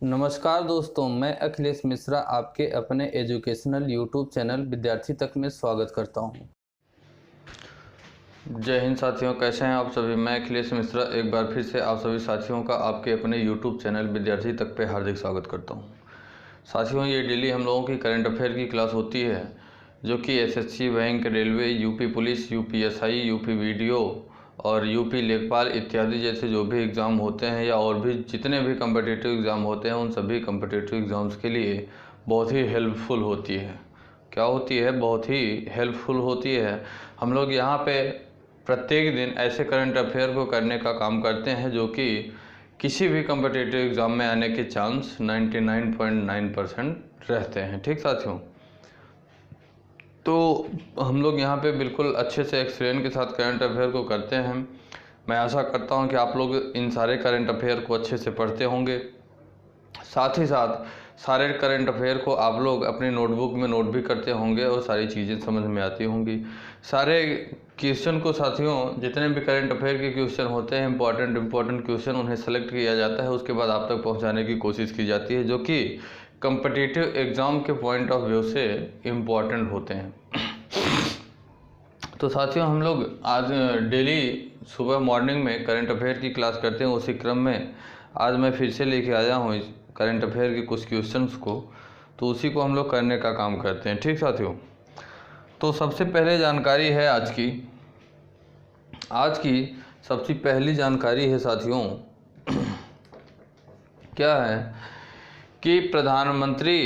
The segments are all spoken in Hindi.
नमस्कार दोस्तों, मैं अखिलेश मिश्रा आपके अपने एजुकेशनल यूट्यूब चैनल विद्यार्थी तक में स्वागत करता हूं। जय हिंद साथियों, कैसे हैं आप सभी। मैं अखिलेश मिश्रा एक बार फिर से आप सभी साथियों का आपके अपने यूट्यूब चैनल विद्यार्थी तक पे हार्दिक स्वागत करता हूं। साथियों, ये डेली हम लोगों की करंट अफेयर की क्लास होती है जो कि SSC, bank, railway, UP police, UPSI, UP video और यूपी लेखपाल इत्यादि जैसे जो भी एग्ज़ाम होते हैं या और भी जितने भी कम्पिटिटिव एग्ज़ाम होते हैं उन सभी कम्पिटिटिव एग्ज़ाम्स के लिए बहुत ही हेल्पफुल होती है। क्या होती है? बहुत ही हेल्पफुल होती है। हम लोग यहाँ पे प्रत्येक दिन ऐसे करंट अफेयर को करने का काम करते हैं जो कि किसी भी कम्पिटिटिव एग्ज़ाम में आने के चांस 99.9% रहते हैं। ठीक साथियों, तो हम लोग यहाँ पे बिल्कुल अच्छे से एक्सप्लेन के साथ करंट अफेयर को करते हैं। मैं आशा करता हूँ कि आप लोग इन सारे करंट अफेयर को अच्छे से पढ़ते होंगे। साथ ही साथ सारे करंट अफेयर को आप लोग अपनी नोटबुक में नोट भी करते होंगे और सारी चीज़ें समझ में आती होंगी। सारे क्वेश्चन को साथियों, जितने भी करंट अफेयर के क्वेश्चन होते हैं, इंपॉर्टेंट क्वेश्चन, उन्हें सेलेक्ट किया जाता है। उसके बाद आप तक पहुँचाने की कोशिश की जाती है जो कि कम्पिटिटिव एग्ज़ाम के पॉइंट ऑफ व्यू से इम्पॉर्टेंट होते हैं। तो साथियों, हम लोग आज डेली सुबह मॉर्निंग में करंट अफेयर की क्लास करते हैं। उसी क्रम में आज मैं फिर से लेके आया हूँ करंट अफेयर के कुछ क्वेश्चंस को, तो उसी को हम लोग करने का काम करते हैं। ठीक साथियों, तो सबसे पहले जानकारी है आज की सबसे पहली जानकारी है साथियों, क्या है कि प्रधानमंत्री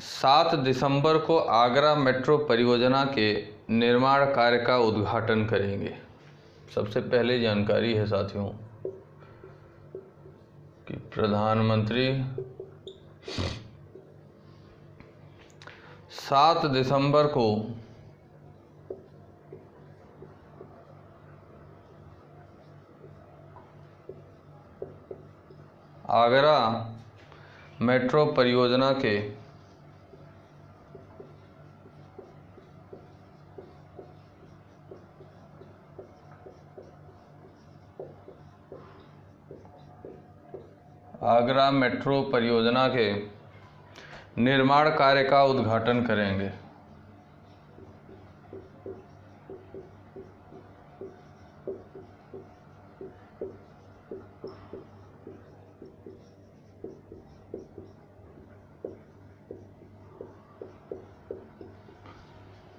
7 दिसंबर को आगरा मेट्रो परियोजना के निर्माण कार्य का उद्घाटन करेंगे। सबसे पहले जानकारी है साथियों कि प्रधानमंत्री 7 दिसंबर को आगरा मेट्रो परियोजना के निर्माण कार्य का उद्घाटन करेंगे।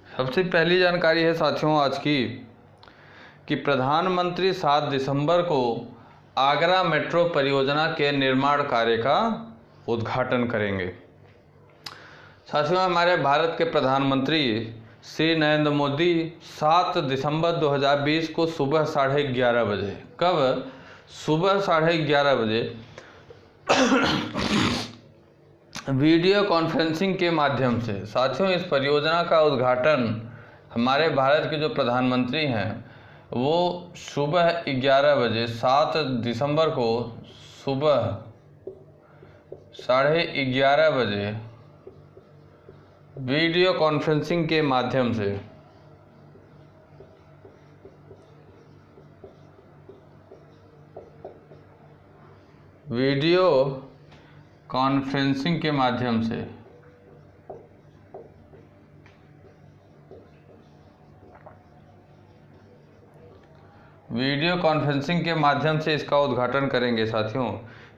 सबसे पहली जानकारी है साथियों आज की कि प्रधानमंत्री 7 दिसंबर को आगरा मेट्रो परियोजना के निर्माण कार्य का उद्घाटन करेंगे। साथियों, हमारे भारत के प्रधानमंत्री श्री नरेंद्र मोदी 7 दिसंबर 2020 को सुबह 11:30 बजे, कब? सुबह 11:30 बजे वीडियो कॉन्फ्रेंसिंग के माध्यम से, साथियों, इस परियोजना का उद्घाटन हमारे भारत के जो प्रधानमंत्री हैं वो सुबह 11 बजे 7 दिसंबर को सुबह 11:30 बजे वीडियो कॉन्फ्रेंसिंग के माध्यम से वीडियो कॉन्फ्रेंसिंग के माध्यम से इसका उद्घाटन करेंगे। साथियों,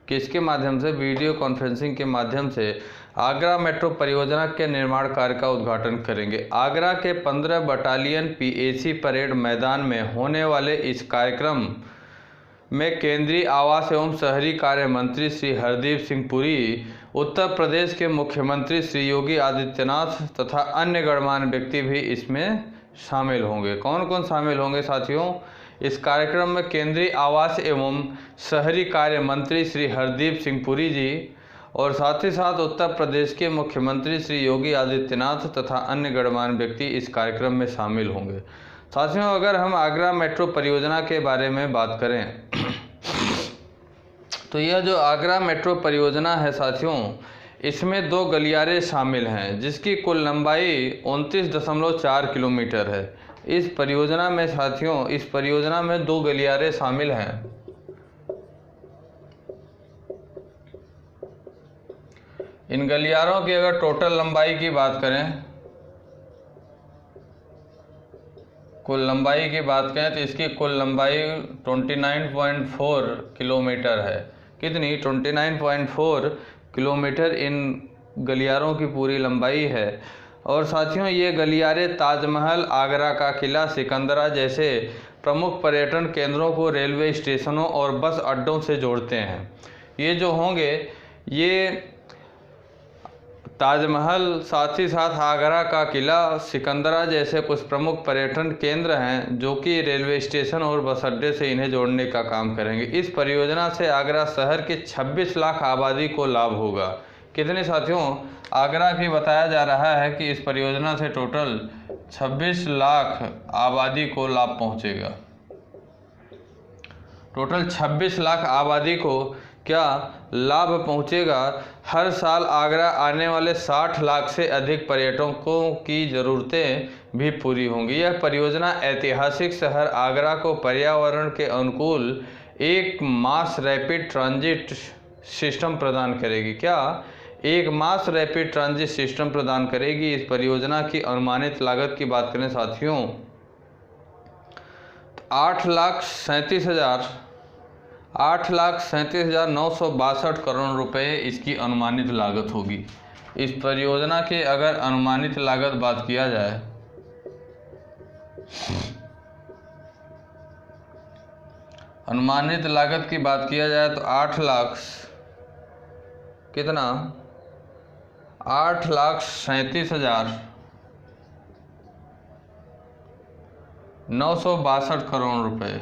किसके माध्यम से? वीडियो कॉन्फ्रेंसिंग के माध्यम से आगरा मेट्रो परियोजना के निर्माण कार्य का उद्घाटन करेंगे। आगरा के 15 बटालियन पीएसी परेड मैदान में होने वाले इस कार्यक्रम में केंद्रीय आवास एवं शहरी कार्य मंत्री श्री हरदीप सिंह पुरी, उत्तर प्रदेश के मुख्यमंत्री श्री योगी आदित्यनाथ तथा अन्य गणमान्य व्यक्ति भी इसमें शामिल होंगे। कौन कौन शामिल होंगे साथियों? इस कार्यक्रम में केंद्रीय आवास एवं शहरी कार्य मंत्री श्री हरदीप सिंह पुरी जी और साथ ही साथ उत्तर प्रदेश के मुख्यमंत्री श्री योगी आदित्यनाथ तथा अन्य गणमान्य व्यक्ति इस कार्यक्रम में शामिल होंगे। साथियों, अगर हम आगरा मेट्रो परियोजना के बारे में बात करें तो यह जो आगरा मेट्रो परियोजना है साथियों, इसमें 2 गलियारे शामिल हैं जिसकी कुल लंबाई 29.4 किलोमीटर है। इस परियोजना में साथियों, इस परियोजना में 2 गलियारे शामिल हैं इन गलियारों की अगर टोटल लंबाई की बात करें, कुल लंबाई की बात करें तो इसकी कुल लंबाई 29.4 किलोमीटर है। कितनी? 29.4 किलोमीटर इन गलियारों की पूरी लंबाई है। और साथियों, ये गलियारे ताजमहल, आगरा का किला, सिकंदरा जैसे प्रमुख पर्यटन केंद्रों को रेलवे स्टेशनों और बस अड्डों से जोड़ते हैं। ये जो होंगे, ये ताजमहल, साथ ही साथ आगरा का किला, सिकंदरा जैसे कुछ प्रमुख पर्यटन केंद्र हैं जो कि रेलवे स्टेशन और बस अड्डे से इन्हें जोड़ने का काम करेंगे। इस परियोजना से आगरा शहर की 26 लाख आबादी को लाभ होगा। कितने साथियों? आगरा की बताया जा रहा है कि इस परियोजना से टोटल 26 लाख आबादी को लाभ पहुंचेगा। टोटल 26 लाख आबादी को क्या लाभ पहुंचेगा? हर साल आगरा आने वाले 60 लाख से अधिक पर्यटकों की ज़रूरतें भी पूरी होंगी। यह परियोजना ऐतिहासिक शहर आगरा को पर्यावरण के अनुकूल एक मास रैपिड ट्रांजिट सिस्टम प्रदान करेगी। क्या? एक मास रैपिड ट्रांजिट सिस्टम प्रदान करेगी। इस परियोजना की अनुमानित लागत की बात करें साथियों, 8,37,962 करोड़ रुपए इसकी अनुमानित लागत होगी। इस परियोजना की अगर अनुमानित लागत बात किया जाए, अनुमानित लागत की बात किया जाए तो 8 लाख कितना? 8,37,962 करोड़ रुपए।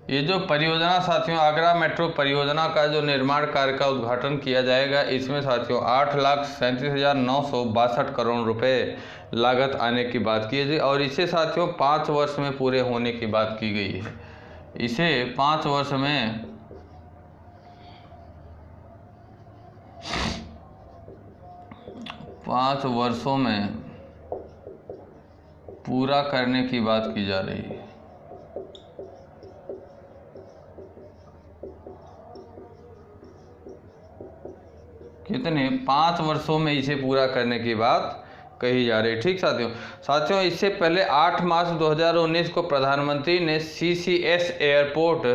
ये जो परियोजना साथियों, आगरा मेट्रो परियोजना का जो निर्माण कार्य का उद्घाटन किया जाएगा, इसमें साथियों 8,37,962 करोड़ रुपए लागत आने की बात की है और इसे साथियों 5 वर्ष में पूरे होने की बात की गई है। इसे 5 वर्षों में पूरा करने की बात की जा रही है। कितने? 5 वर्षों में इसे पूरा करने की बात कही जा रही है। ठीक साथियों, इससे पहले 8 मार्च 2019 को प्रधानमंत्री ने CCS एयरपोर्ट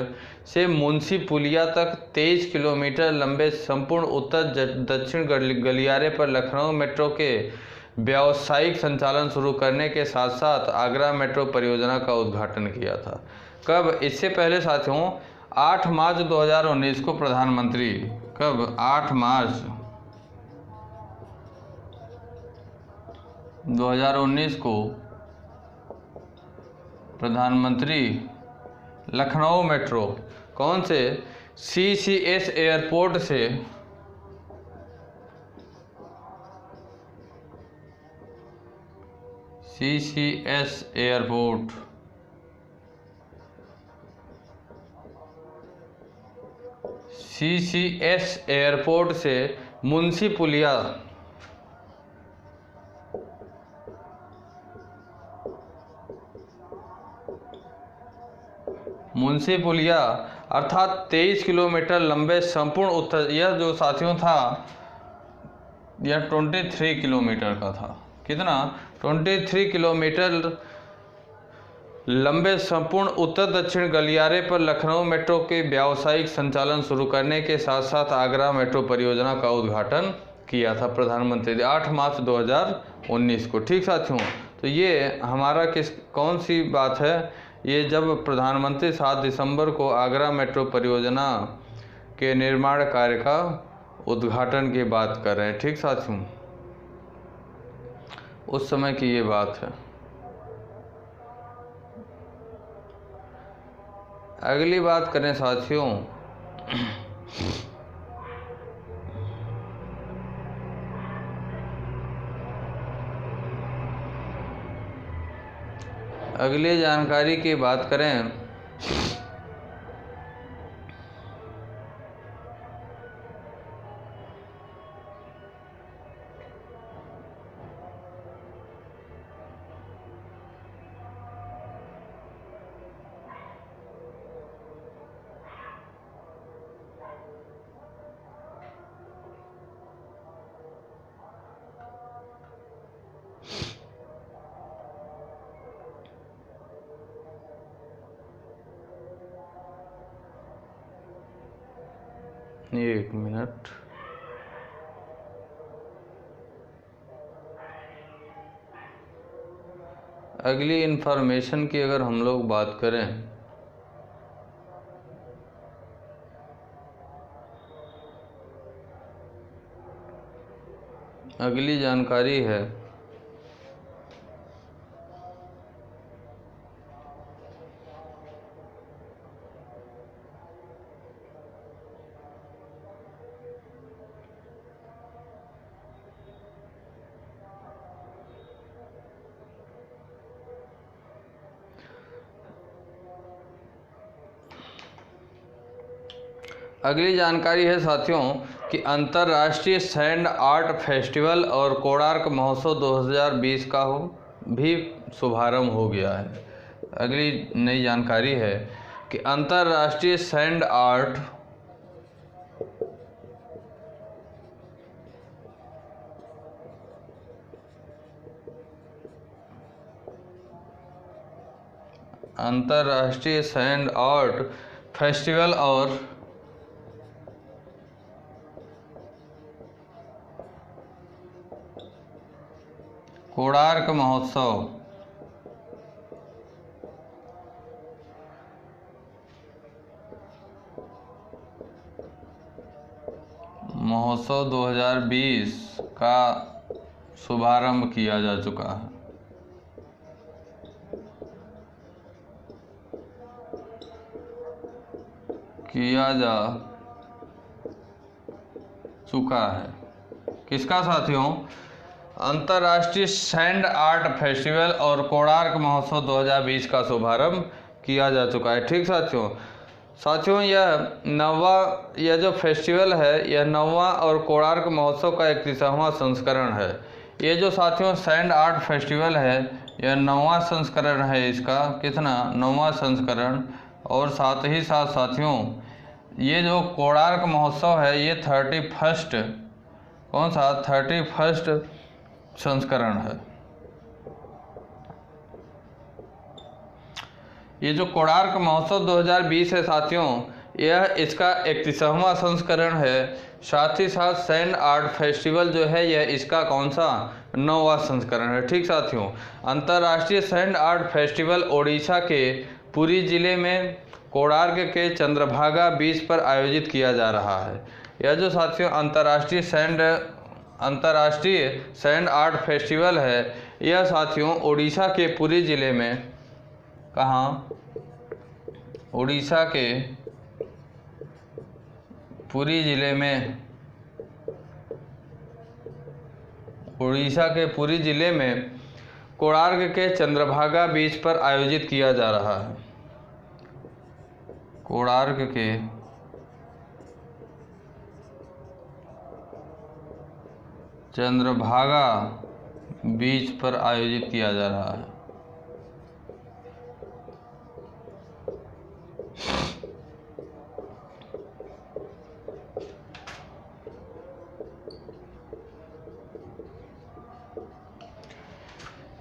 से मुंशी पुलिया तक 23 किलोमीटर लंबे संपूर्ण उत्तर दक्षिण गलियारे पर लखनऊ मेट्रो के व्यावसायिक संचालन शुरू करने के साथ साथ आगरा मेट्रो परियोजना का उद्घाटन किया था। कब? इससे पहले साथियों 8 मार्च 2019 को प्रधानमंत्री, कब? 8 मार्च 2019 को प्रधानमंत्री लखनऊ मेट्रो, कौन से? CCS एयरपोर्ट से CCS एयरपोर्ट CCS एयरपोर्ट से मुंशी पुलिया अर्थात 23 किलोमीटर लंबे संपूर्ण उत्तर, यह जो साथियों था यह 23 किलोमीटर का था। कितना? 23 किलोमीटर लंबे संपूर्ण उत्तर दक्षिण गलियारे पर लखनऊ मेट्रो के व्यावसायिक संचालन शुरू करने के साथ साथ आगरा मेट्रो परियोजना का उद्घाटन किया था प्रधानमंत्री ने 8 मार्च 2019 को। ठीक साथियों, तो ये हमारा कौन सी बात है? ये जब प्रधानमंत्री 7 दिसंबर को आगरा मेट्रो परियोजना के निर्माण कार्य का उद्घाटन की बात कर रहे हैं। ठीक साथियों, उस समय की ये बात है। अगली बात करें साथियों, अगली जानकारी की बात करें एक मिनट। अगली इंफॉर्मेशन की अगर हम लोग बात करें, अगली जानकारी है साथियों कि अंतर्राष्ट्रीय सैंड आर्ट फेस्टिवल और कोणार्क महोत्सव 2020 का भी शुभारंभ हो गया है। अगली नई जानकारी है कि अंतर्राष्ट्रीय सैंड आर्ट फेस्टिवल और कोणार्क महोत्सव 2020 का शुभारंभ किया जा चुका है। किसका साथियों? अंतर्राष्ट्रीय सैंड आर्ट फेस्टिवल और कोणार्क महोत्सव 2020 का शुभारंभ किया जा चुका है। ठीक साथियों यह जो फेस्टिवल है यह 9वां और कोणार्क महोत्सव का 31वां संस्करण है। ये जो साथियों सैंड आर्ट फेस्टिवल है यह 9वां संस्करण है। इसका कितना? 9वां संस्करण। और साथ ही साथ साथियों ये जो कोणार्क महोत्सव है ये 31st संस्करण है। ये जो कोणार्क महोत्सव 2020 है साथियों यह इसका 31वां संस्करण है। साथ ही साथ सैंड आर्ट फेस्टिवल जो है यह इसका कौन सा? 9वां संस्करण है। ठीक साथियों, अंतर्राष्ट्रीय सैंड आर्ट फेस्टिवल ओडिशा के पुरी जिले में कोणार्क के चंद्रभागा बीच पर आयोजित किया जा रहा है। यह जो साथियों अंतर्राष्ट्रीय सैंड आर्ट फेस्टिवल है यह साथियों ओडिशा के पुरी जिले में, कहाँ? ओडिशा के पुरी जिले में, कोणार्क के चंद्रभागा बीच पर आयोजित किया जा रहा है। कोणार्क के चंद्रभागा बीच पर आयोजित किया जा रहा है।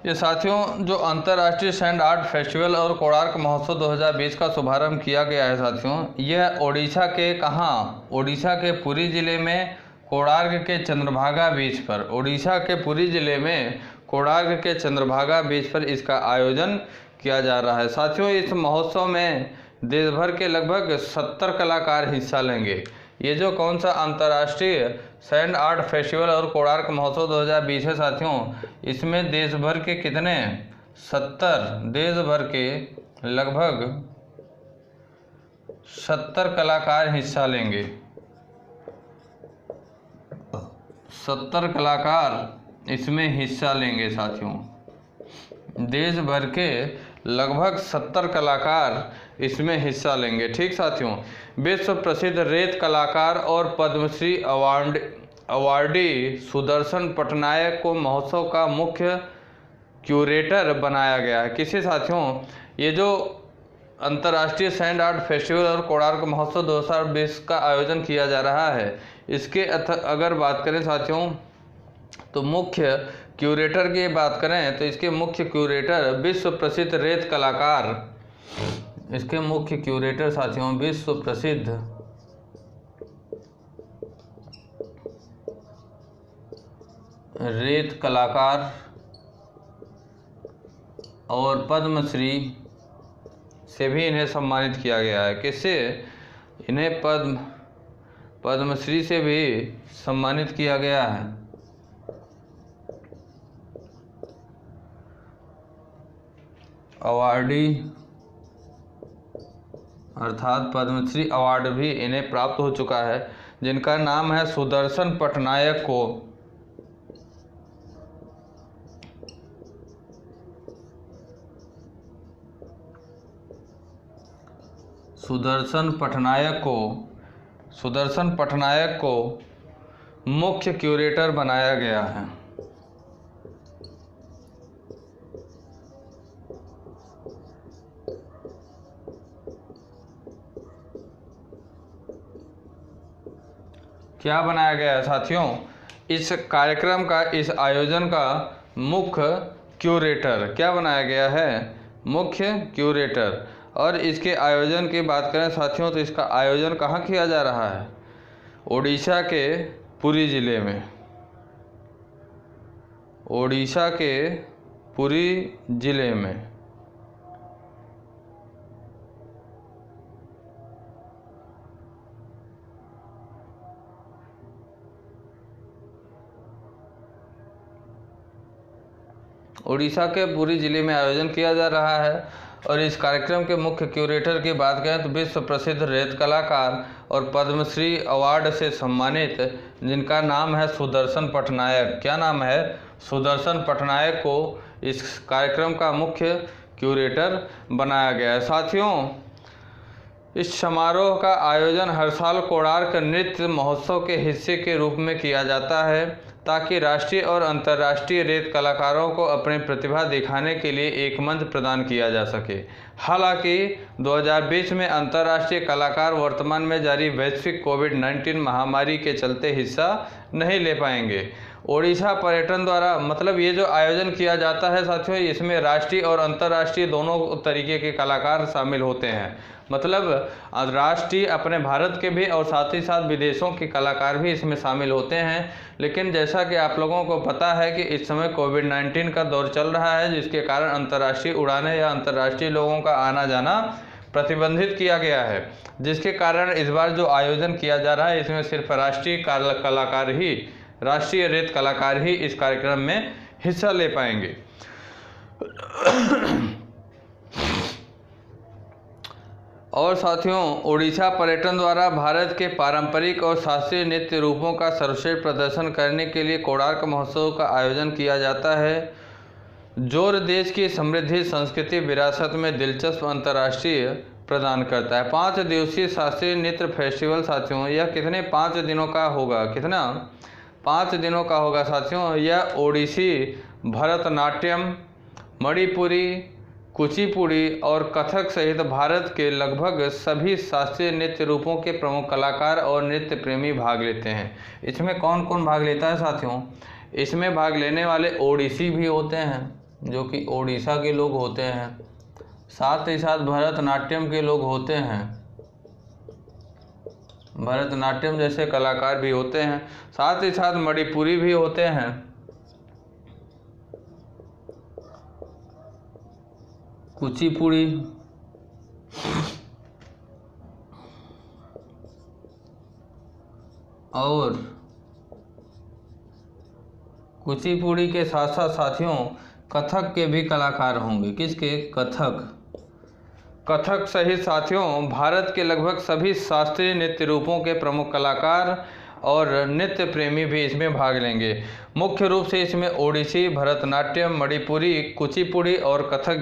ये साथियों जो अंतर्राष्ट्रीय सैंड आर्ट फेस्टिवल और कोणार्क महोत्सव 2020 का शुभारंभ किया गया है साथियों, यह ओडिशा के कहाँ? ओडिशा के पुरी जिले में कोणार्क के चंद्रभागा बीच पर, ओडिशा के पुरी जिले में कोणार्क के चंद्रभागा बीच पर इसका आयोजन किया जा रहा है। साथियों इस महोत्सव में देश भर के लगभग 70 कलाकार हिस्सा लेंगे। ये जो कौन सा अंतर्राष्ट्रीय सैंड आर्ट फेस्टिवल और कोणार्क महोत्सव 2020 है साथियों, इसमें देश भर के कितने? 70, देश भर के लगभग 70 कलाकार हिस्सा लेंगे। 70 कलाकार इसमें हिस्सा लेंगे साथियों। देश भर के लगभग 70 कलाकार इसमें हिस्सा लेंगे। ठीक साथियों, विश्व प्रसिद्ध रेत कलाकार और पद्मश्री अवार्डी सुदर्शन पटनायक को महोत्सव का मुख्य क्यूरेटर बनाया गया है। किसी साथियों? ये जो अंतर्राष्ट्रीय सैंड आर्ट फेस्टिवल और कोणार्क महोत्सव 2020 का आयोजन किया जा रहा है, इसके अगर बात करें साथियों तो मुख्य क्यूरेटर की बात करें तो इसके मुख्य क्यूरेटर विश्व प्रसिद्ध रेत कलाकार, इसके मुख्य क्यूरेटर साथियों विश्व प्रसिद्ध रेत कलाकार और पद्मश्री से भी इन्हें सम्मानित किया गया है। किससे? इन्हें पद्मश्री से भी सम्मानित किया गया है। अवार्डी अर्थात पद्मश्री अवार्ड भी इन्हें प्राप्त हो चुका है, जिनका नाम है सुदर्शन पटनायक को। सुदर्शन पटनायक को मुख्य क्यूरेटर बनाया गया है। क्या बनाया गया है साथियों? इस कार्यक्रम का, इस आयोजन का मुख्य क्यूरेटर क्या बनाया गया है? मुख्य क्यूरेटर। और इसके आयोजन की बात करें साथियों तो इसका आयोजन कहाँ किया जा रहा है? ओडिशा के पुरी जिले में। ओडिशा के पुरी जिले में। ओडिशा के पुरी जिले में आयोजन किया जा रहा है। और इस कार्यक्रम के मुख्य क्यूरेटर की बात करें तो विश्व प्रसिद्ध रेत कलाकार और पद्मश्री अवार्ड से सम्मानित, जिनका नाम है सुदर्शन पटनायक। क्या नाम है? सुदर्शन पटनायक को इस कार्यक्रम का मुख्य क्यूरेटर बनाया गया है। साथियों, इस समारोह का आयोजन हर साल कोणार्क नृत्य महोत्सव के हिस्से के रूप में किया जाता है, ताकि राष्ट्रीय और अंतर्राष्ट्रीय रेत कलाकारों को अपनी प्रतिभा दिखाने के लिए एक मंच प्रदान किया जा सके। हालांकि 2020 में अंतर्राष्ट्रीय कलाकार वर्तमान में जारी वैश्विक कोविड-19 महामारी के चलते हिस्सा नहीं ले पाएंगे। ओडिशा पर्यटन द्वारा, मतलब ये जो आयोजन किया जाता है साथियों, इसमें राष्ट्रीय और अंतर्राष्ट्रीय दोनों तरीके के कलाकार शामिल होते हैं। मतलब राष्ट्रीय अपने भारत के भी और साथ ही साथ विदेशों के कलाकार भी इसमें शामिल होते हैं। लेकिन जैसा कि आप लोगों को पता है कि इस समय कोविड-19 का दौर चल रहा है, जिसके कारण अंतर्राष्ट्रीय उड़ानें या अंतर्राष्ट्रीय लोगों का आना जाना प्रतिबंधित किया गया है, जिसके कारण इस बार जो आयोजन किया जा रहा है इसमें सिर्फ राष्ट्रीय रेत कलाकार ही इस कार्यक्रम में हिस्सा ले पाएंगे। और साथियों, ओडिशा पर्यटन द्वारा भारत के पारंपरिक और शास्त्रीय नृत्य रूपों का सर्वश्रेष्ठ प्रदर्शन करने के लिए कोणार्क महोत्सव का आयोजन किया जाता है, जो देश की समृद्धि संस्कृति विरासत में दिलचस्प अंतर्राष्ट्रीय प्रदान करता है। 5 दिवसीय शास्त्रीय नृत्य फेस्टिवल साथियों, यह कितने 5 दिनों का होगा? कितना? 5 दिनों का होगा साथियों। यह ओडिसी, भरतनाट्यम, मणिपुरी, कुचिपुड़ी और कथक सहित भारत के लगभग सभी शास्त्रीय नृत्य रूपों के प्रमुख कलाकार और नृत्य प्रेमी भाग लेते हैं। इसमें कौन कौन भाग लेता है साथियों? इसमें भाग लेने वाले ओडिसी भी होते हैं, जो कि ओडिशा के लोग होते हैं। साथ ही साथ भरतनाट्यम के लोग होते हैं, भरतनाट्यम जैसे कलाकार भी होते हैं। साथ ही साथ मणिपुरी भी होते हैं, कुचिपुड़ी और कुचिपुड़ी के साथ साथ साथियों कथक के भी कलाकार होंगे। किसके? कथक सहित साथियों भारत के लगभग सभी शास्त्रीय नृत्य रूपों के प्रमुख कलाकार और नृत्य प्रेमी भी इसमें भाग लेंगे। मुख्य रूप से इसमें ओडिसी, भरतनाट्यम, मणिपुरी, कुचिपुड़ी और कथक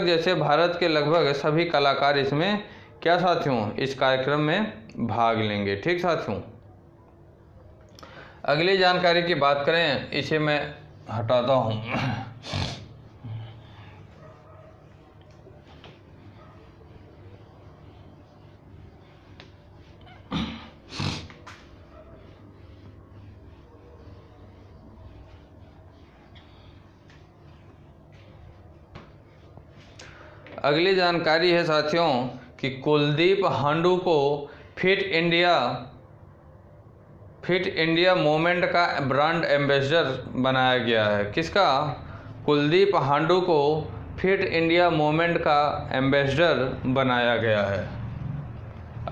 जैसे भारत के लगभग सभी कलाकार इसमें क्या साथियों इस कार्यक्रम में भाग लेंगे। ठीक साथियों, अगली जानकारी की बात करें, इसे मैं हटाता हूँ। अगली जानकारी है साथियों कि कुलदीप हांडू को fit India fit India movement का ब्रांड एम्बेसडर बनाया गया है। किसका? कुलदीप हांडू को फिट इंडिया मूवमेंट का एम्बेसडर बनाया गया है।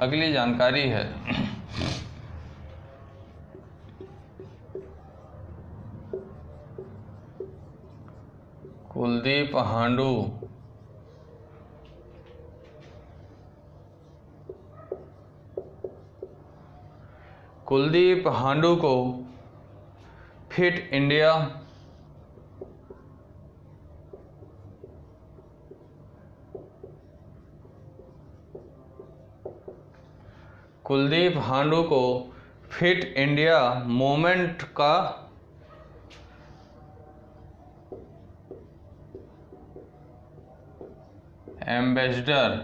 अगली जानकारी है कुलदीप हांडू को फिट इंडिया मूवमेंट का एम्बेसडर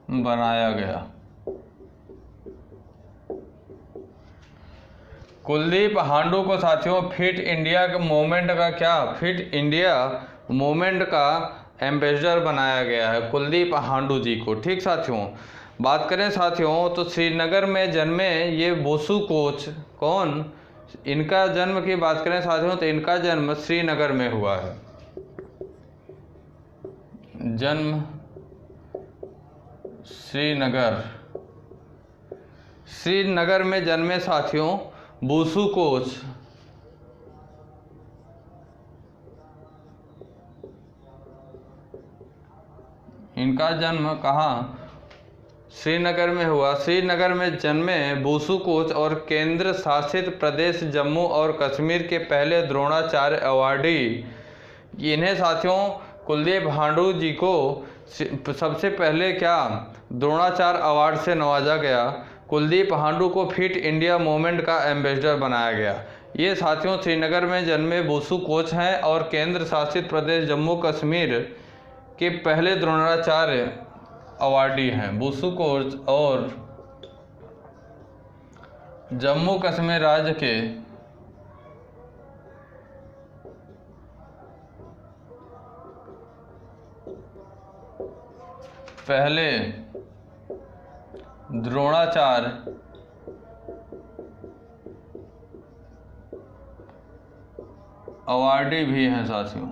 बनाया गया। कुलदीप हांडू को साथियों फिट इंडिया मूवमेंट का एम्बेसडर बनाया गया है, कुलदीप हांडू जी को। ठीक साथियों, बात करें साथियों तो श्रीनगर में जन्मे ये बोसु कोच कौन, इनका जन्म की बात करें साथियों तो इनका जन्म श्रीनगर में हुआ है। जन्म श्रीनगर में जन्मे साथियों बोसु कोच। इनका जन्म कहाँ? श्रीनगर में हुआ। श्रीनगर में जन्मे बोसु कोच और केंद्र शासित प्रदेश जम्मू और कश्मीर के पहले द्रोणाचार्य अवार्डी। इन्हें साथियों कुलदीप हांडू जी को सबसे पहले क्या द्रोणाचार्य अवार्ड से नवाजा गया। कुलदीप हांडू को फिट इंडिया मूवमेंट का एम्बेसडर बनाया गया। ये साथियों श्रीनगर में जन्मे बोसु कोच हैं और केंद्र शासित प्रदेश जम्मू कश्मीर के पहले द्रोणाचार्य अवार्डी हैं। बोसु कोच और जम्मू कश्मीर राज्य के पहले द्रोणाचार्य अवार्डी भी हैं साथियों,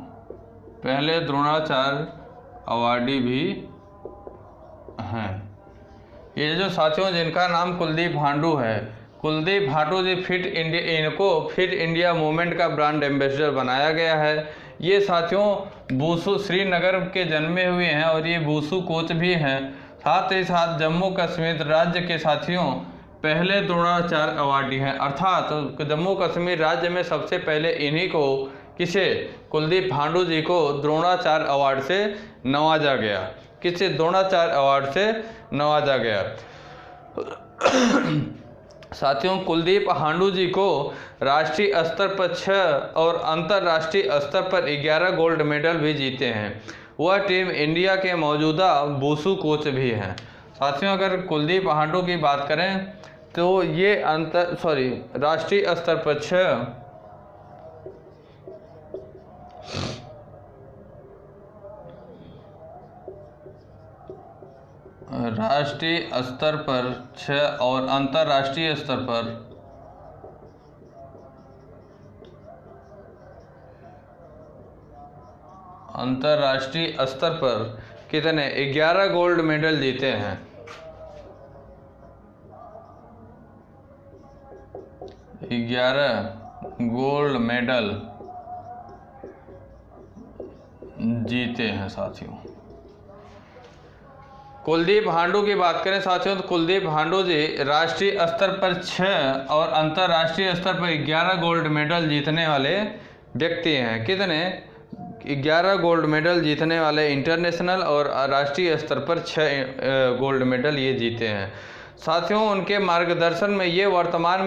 पहले द्रोणाचार्य अवार्डी भी हैं। ये जो साथियों जिनका नाम कुलदीप हांडू है, कुलदीप हांडू जी इनको फिट इंडिया मूवमेंट का ब्रांड एम्बेसडर बनाया गया है। ये साथियों बोसु श्रीनगर के जन्मे हुए हैं और ये बोसु कोच भी हैं। साथ ही साथ जम्मू कश्मीर राज्य के साथियों पहले द्रोणाचार्य अवार्डी हैं। अर्थात जम्मू कश्मीर राज्य में सबसे पहले इन्हीं को किसे कुलदीप हांडू जी को द्रोणाचार्य अवार्ड से नवाजा गया। किसे द्रोणाचार्य अवार्ड से नवाजा गया। साथियों कुलदीप हांडू जी को राष्ट्रीय स्तर पर 6 और अंतर्राष्ट्रीय स्तर पर 11 गोल्ड मेडल भी जीते हैं। वह टीम इंडिया के मौजूदा बोसु कोच भी हैं। साथियों अगर कुलदीप हांडू की बात करें तो ये राष्ट्रीय स्तर पर 6 राष्ट्रीय स्तर पर 6 और अंतर्राष्ट्रीय स्तर पर कितने 11 गोल्ड मेडल जीते हैं। 11 गोल्ड मेडल जीते हैं साथियों। कुलदीप हांडू की बात करें साथियों तो कुलदीप हांडू जी राष्ट्रीय स्तर पर 6 और अंतर्राष्ट्रीय स्तर पर 11 गोल्ड मेडल जीतने वाले व्यक्ति हैं। कितने 11 गोल्ड मेडल जीतने वाले इंटरनेशनल और राष्ट्रीय स्तर पर 6 गोल्ड मेडल ये जीते हैं। साथियों उनके मार्गदर्शन में ये वर्तमान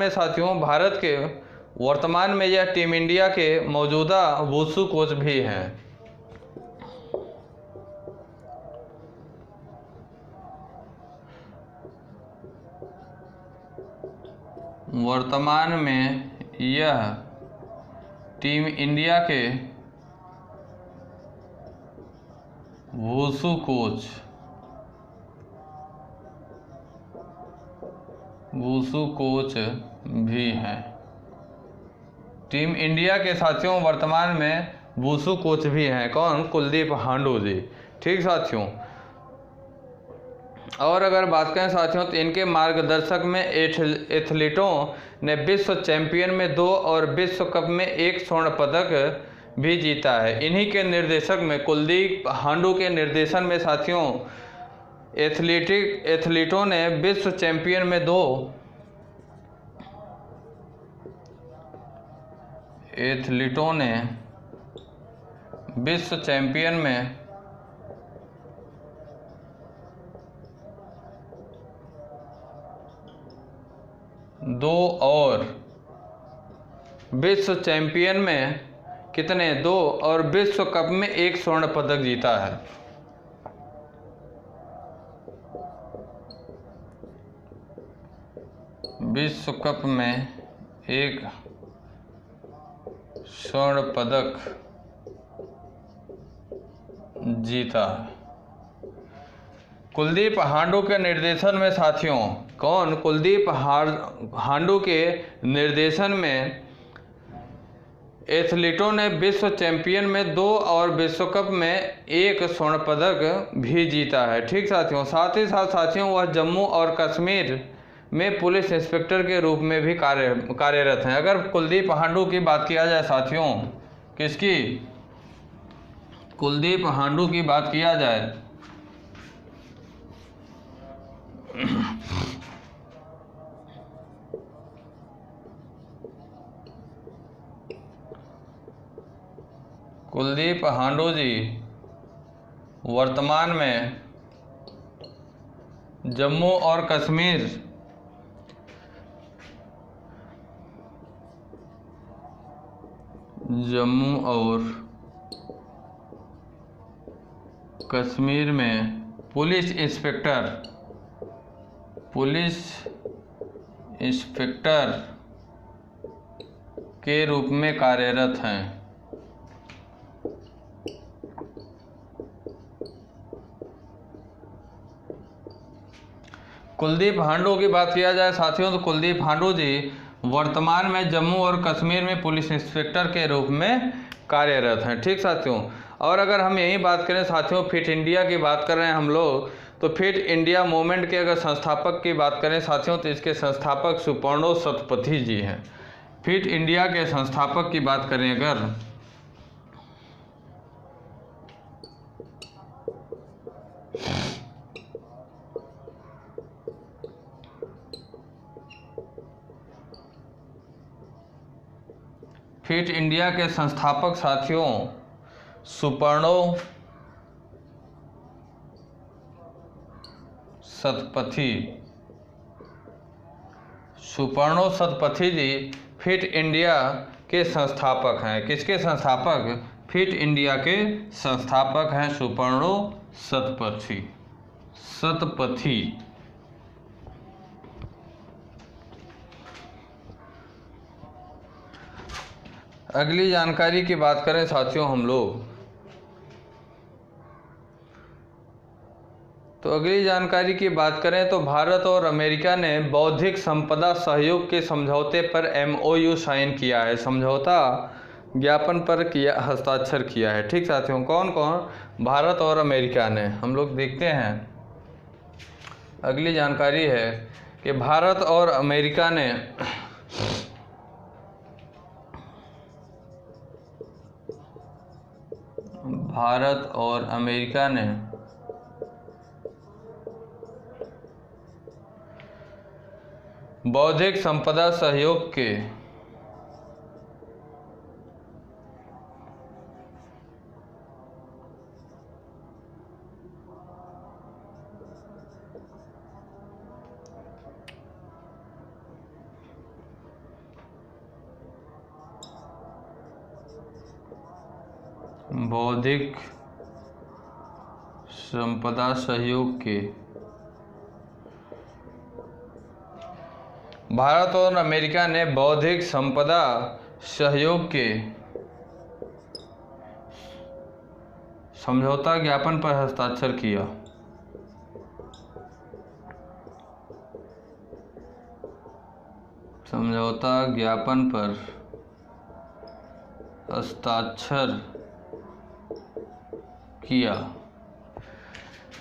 में यह टीम इंडिया के मौजूदा वुशु कोच भी हैं। वर्तमान में यह टीम इंडिया के वुशु कोच वुशु कोच भी हैं। टीम इंडिया के साथियों वर्तमान में वुशु कोच भी हैं। कौन? कुलदीप हांडू जी। ठीक साथियों, और अगर बात करें साथियों तो इनके मार्गदर्शक में एथलीटों ने विश्व चैंपियन में 2 और विश्व कप में 1 स्वर्ण पदक भी जीता है। इन्हीं के निर्देशक में, कुलदीप हांडू के निर्देशन में साथियों, एथलीटों ने विश्व चैंपियन में 2 और विश्व चैंपियन में कितने? 2 और विश्व कप में 1 स्वर्ण पदक जीता है। विश्व कप में 1 स्वर्ण पदक जीता है। कुलदीप हांडू के निर्देशन में साथियों, कौन? कुलदीप हांडू के निर्देशन में एथलीटों ने विश्व चैंपियन में 2 और विश्व कप में 1 स्वर्ण पदक भी जीता है। ठीक साथियों, साथ ही साथ साथियों वह जम्मू और कश्मीर में पुलिस इंस्पेक्टर के रूप में भी कार्यरत हैं। अगर कुलदीप हांडू की बात किया जाए साथियों, किसकी? कुलदीप हांडू की बात किया जाए कुलदीप हांडू जी वर्तमान में जम्मू और कश्मीर में पुलिस इंस्पेक्टर के रूप में कार्यरत हैं। कुलदीप हांडू की बात किया जाए साथियों तो कुलदीप हांडू जी वर्तमान में जम्मू और कश्मीर में पुलिस इंस्पेक्टर के रूप में कार्यरत हैं। ठीक साथियों, और अगर हम यही बात करें साथियों, फिट इंडिया की बात कर रहे हैं हम लोग, तो फिट इंडिया मूवमेंट के अगर संस्थापक की बात करें साथियों तो इसके संस्थापक सुपर्णो सतपथी जी हैं। फिट इंडिया के संस्थापक की बात करें अगर, फिट इंडिया के संस्थापक साथियों सुपर्णो सतपथी जी फिट इंडिया के संस्थापक हैं। किसके संस्थापक? फिट इंडिया के संस्थापक हैं सुपर्णो सतपथी। अगली जानकारी की बात करें साथियों हम लोग, तो अगली जानकारी की बात करें तो भारत और अमेरिका ने बौद्धिक संपदा सहयोग के समझौते पर MOU साइन किया है। समझौता ज्ञापन पर हस्ताक्षर किया है। ठीक साथियों, कौन कौन? भारत और अमेरिका ने। हम लोग देखते हैं, अगली जानकारी है कि भारत और अमेरिका ने बौद्धिक संपदा सहयोग के बौद्धिक संपदा सहयोग के भारत और अमेरिका ने बौद्धिक संपदा सहयोग के समझौता ज्ञापन पर हस्ताक्षर किया। समझौता ज्ञापन पर हस्ताक्षर किया।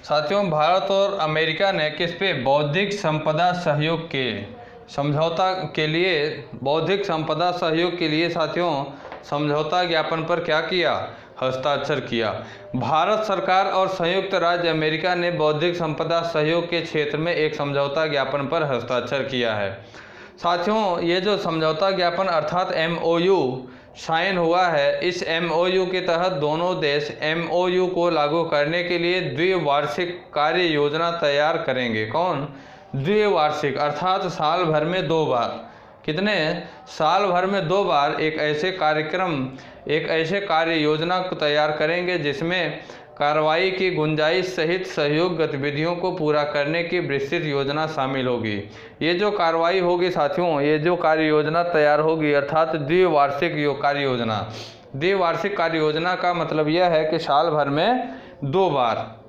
साथियों, भारत और अमेरिका ने किस पे बौद्धिक संपदा सहयोग के समझौता के लिए, बौद्धिक संपदा सहयोग के लिए साथियों समझौता ज्ञापन पर क्या किया, हस्ताक्षर किया। भारत सरकार और संयुक्त राज्य अमेरिका ने बौद्धिक संपदा सहयोग के क्षेत्र में एक समझौता ज्ञापन पर हस्ताक्षर किया है। साथियों, ये जो समझौता ज्ञापन अर्थात MOU साइन हुआ है, इस MOU के तहत दोनों देश MOU को लागू करने के लिए द्विवार्षिक कार्य योजना तैयार करेंगे। कौन? द्विवार्षिक अर्थात साल भर में 2 बार। कितने? साल भर में 2 बार एक ऐसे कार्यक्रम, एक ऐसे कार्य योजना को तैयार करेंगे जिसमें कार्रवाई की गुंजाइश सहित सहयोग गतिविधियों को पूरा करने की विस्तृत योजना शामिल होगी। ये जो कार्रवाई होगी साथियों, ये जो कार्य योजना तैयार होगी अर्थात द्विवार्षिक कार्य योजना। द्विवार्षिक कार्य योजना का मतलब यह है कि साल भर में 2 बार।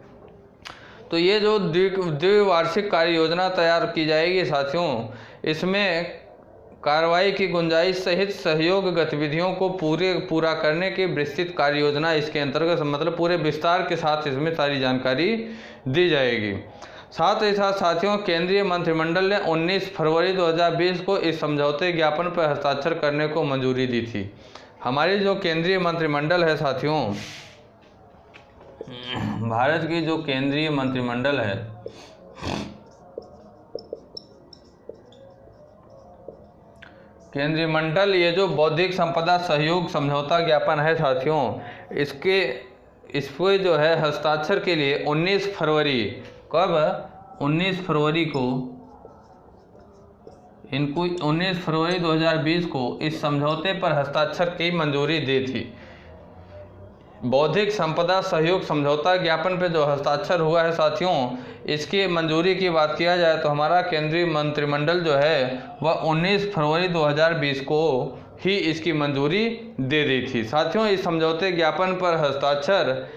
तो ये जो द्विवार्षिक कार्य योजना तैयार की जाएगी साथियों, इसमें कार्रवाई की गुंजाइश सहित सहयोग गतिविधियों को पूरा करने की विस्तृत कार्य योजना इसके अंतर्गत, मतलब पूरे विस्तार के साथ इसमें सारी जानकारी दी जाएगी। साथ ही साथ साथियों, केंद्रीय मंत्रिमंडल ने 19 फरवरी 2020 को इस समझौते ज्ञापन पर हस्ताक्षर करने को मंजूरी दी थी। हमारी जो केंद्रीय मंत्रिमंडल है साथियों, भारत की जो केंद्रीय मंत्रिमंडल है, केंद्रीय मंडल, ये जो बौद्धिक संपदा सहयोग समझौता ज्ञापन है साथियों, इस पे जो है हस्ताक्षर के लिए 19 फरवरी, कब? 19 फरवरी को, इनको 19 फरवरी 2020 को इस समझौते पर हस्ताक्षर की मंजूरी दी थी। बौद्धिक संपदा सहयोग समझौता ज्ञापन पे जो हस्ताक्षर हुआ है साथियों, इसकी मंजूरी की बात किया जाए तो हमारा केंद्रीय मंत्रिमंडल जो है वह 19 फरवरी 2020 को ही इसकी मंजूरी दे दी थी। साथियों, इस समझौते ज्ञापन पर हस्ताक्षर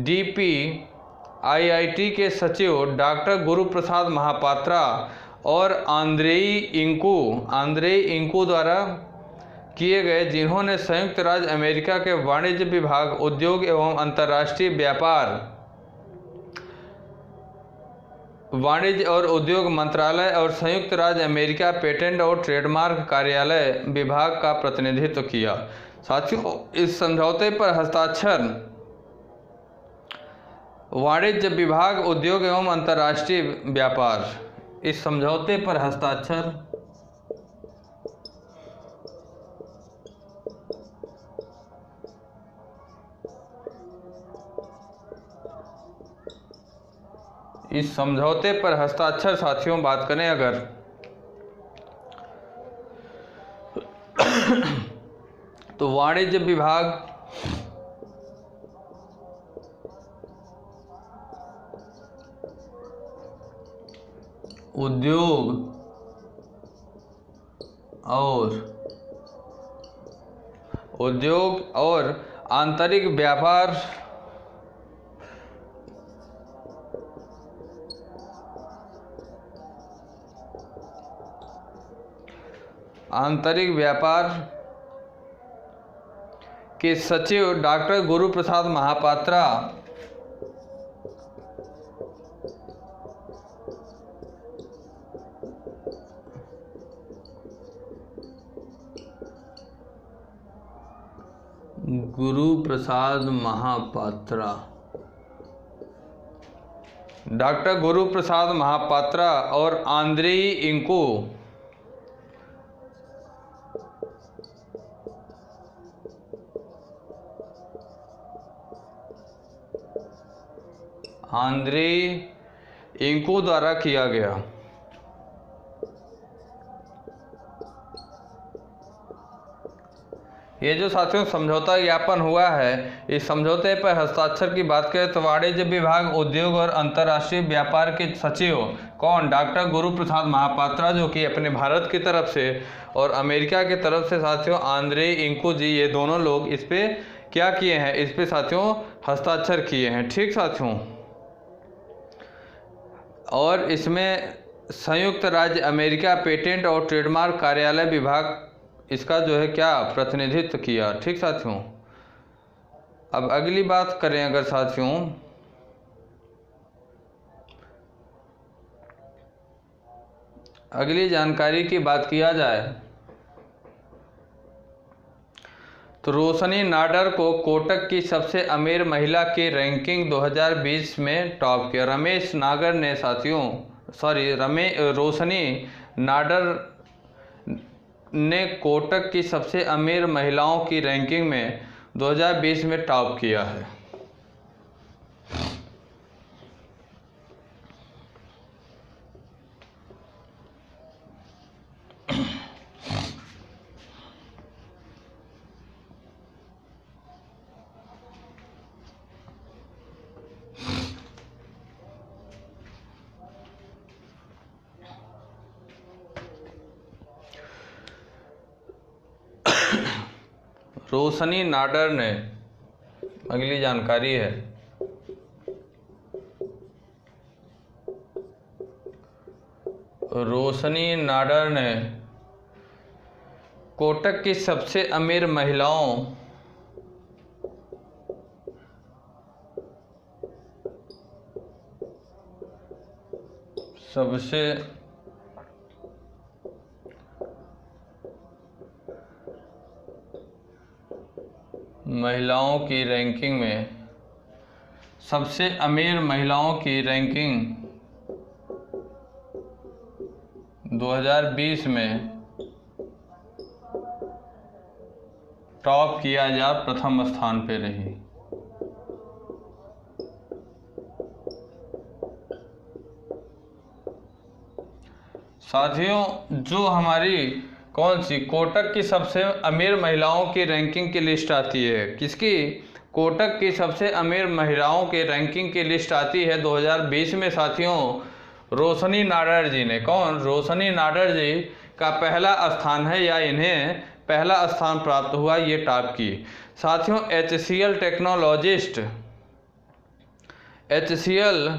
DPIIT के सचिव डॉक्टर गुरु प्रसाद महापात्रा और आंद्रेई इंकू द्वारा किए गए, जिन्होंने संयुक्त राज्य अमेरिका के वाणिज्य विभाग, उद्योग एवं अंतर्राष्ट्रीय व्यापार, वाणिज्य और उद्योग मंत्रालय और संयुक्त राज्य अमेरिका पेटेंट और ट्रेडमार्क कार्यालय विभाग का प्रतिनिधित्व किया। साथियों, इस समझौते पर हस्ताक्षर वाणिज्य विभाग, उद्योग एवं अंतर्राष्ट्रीय व्यापार, इस समझौते पर हस्ताक्षर साथियों बात करें अगर तो वाणिज्य विभाग, उद्योग और आंतरिक व्यापार, के सचिव डॉक्टर गुरु प्रसाद महापात्रा डॉक्टर गुरु प्रसाद महापात्रा और आंद्रेई इंकू द्वारा किया गया। ये जो साथियों समझौता ज्ञापन हुआ है, इस समझौते पर हस्ताक्षर की बात करें तो वाणिज्य विभाग, उद्योग और अंतर्राष्ट्रीय व्यापार के सचिव कौन? डॉक्टर गुरु प्रसाद महापात्रा, जो कि अपने भारत की तरफ से और अमेरिका की तरफ से साथियों आंद्रेई इंकू जी, ये दोनों लोग इस पे क्या किए हैं? इस पे साथियों हस्ताक्षर किए हैं। ठीक साथियों, और इसमें संयुक्त राज्य अमेरिका पेटेंट और ट्रेडमार्क कार्यालय विभाग इसका जो है क्या प्रतिनिधित्व किया। ठीक साथियों, अब अगली बात करें अगर साथियों, अगली जानकारी की बात किया जाए तो रोशनी नाडर को कोटक की सबसे अमीर महिला की रैंकिंग 2020 में टॉप किया। रमेश नागर ने साथियों रोशनी नाडर ने कोटक की सबसे अमीर महिलाओं की रैंकिंग में 2020 में टॉप किया है। रोशनी नाडर ने, अगली जानकारी है, रोशनी नाडर ने कोटक की सबसे अमीर महिलाओं की रैंकिंग में, सबसे अमीर महिलाओं की रैंकिंग 2020 में टॉप किया जा प्रथम स्थान पे रही। साथियों, जो हमारी कौन सी कोटक की सबसे अमीर महिलाओं की रैंकिंग की लिस्ट आती है, किसकी, कोटक की सबसे अमीर महिलाओं की रैंकिंग की लिस्ट आती है 2020 में साथियों, रोशनी नाडर जी ने, कौन, रोशनी नाडर जी का पहला स्थान है या इन्हें पहला स्थान प्राप्त हुआ, ये टॉप की। साथियों, HCL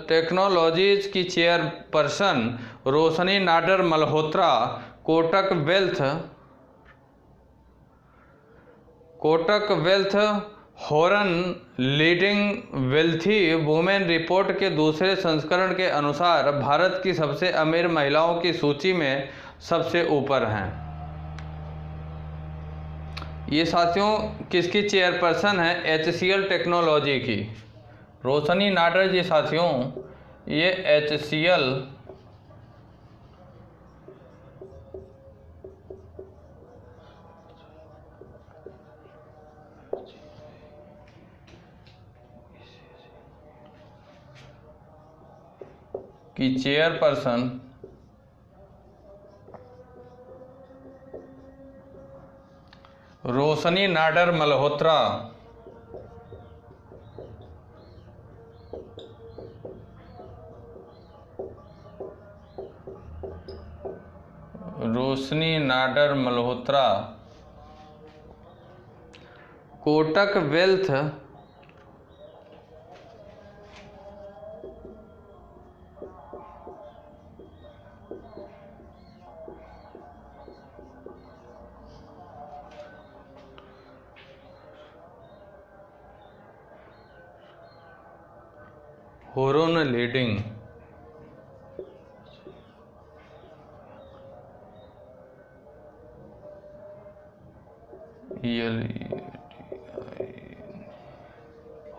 टेक्नोलॉजीज की chairperson Roshni Nadar Malhotra Kotak wealth Hurun leading wealthy women report के दूसरे संस्करण के अनुसार भारत की सबसे अमीर महिलाओं की सूची में सबसे ऊपर हैं। ये साथियों किसकी चेयरपर्सन है, HCL टेक्नोलॉजी की, रोशनी नाडर जी साथियों, ये HCL की chairperson Roshni Nadar Malhotra Kotak wealth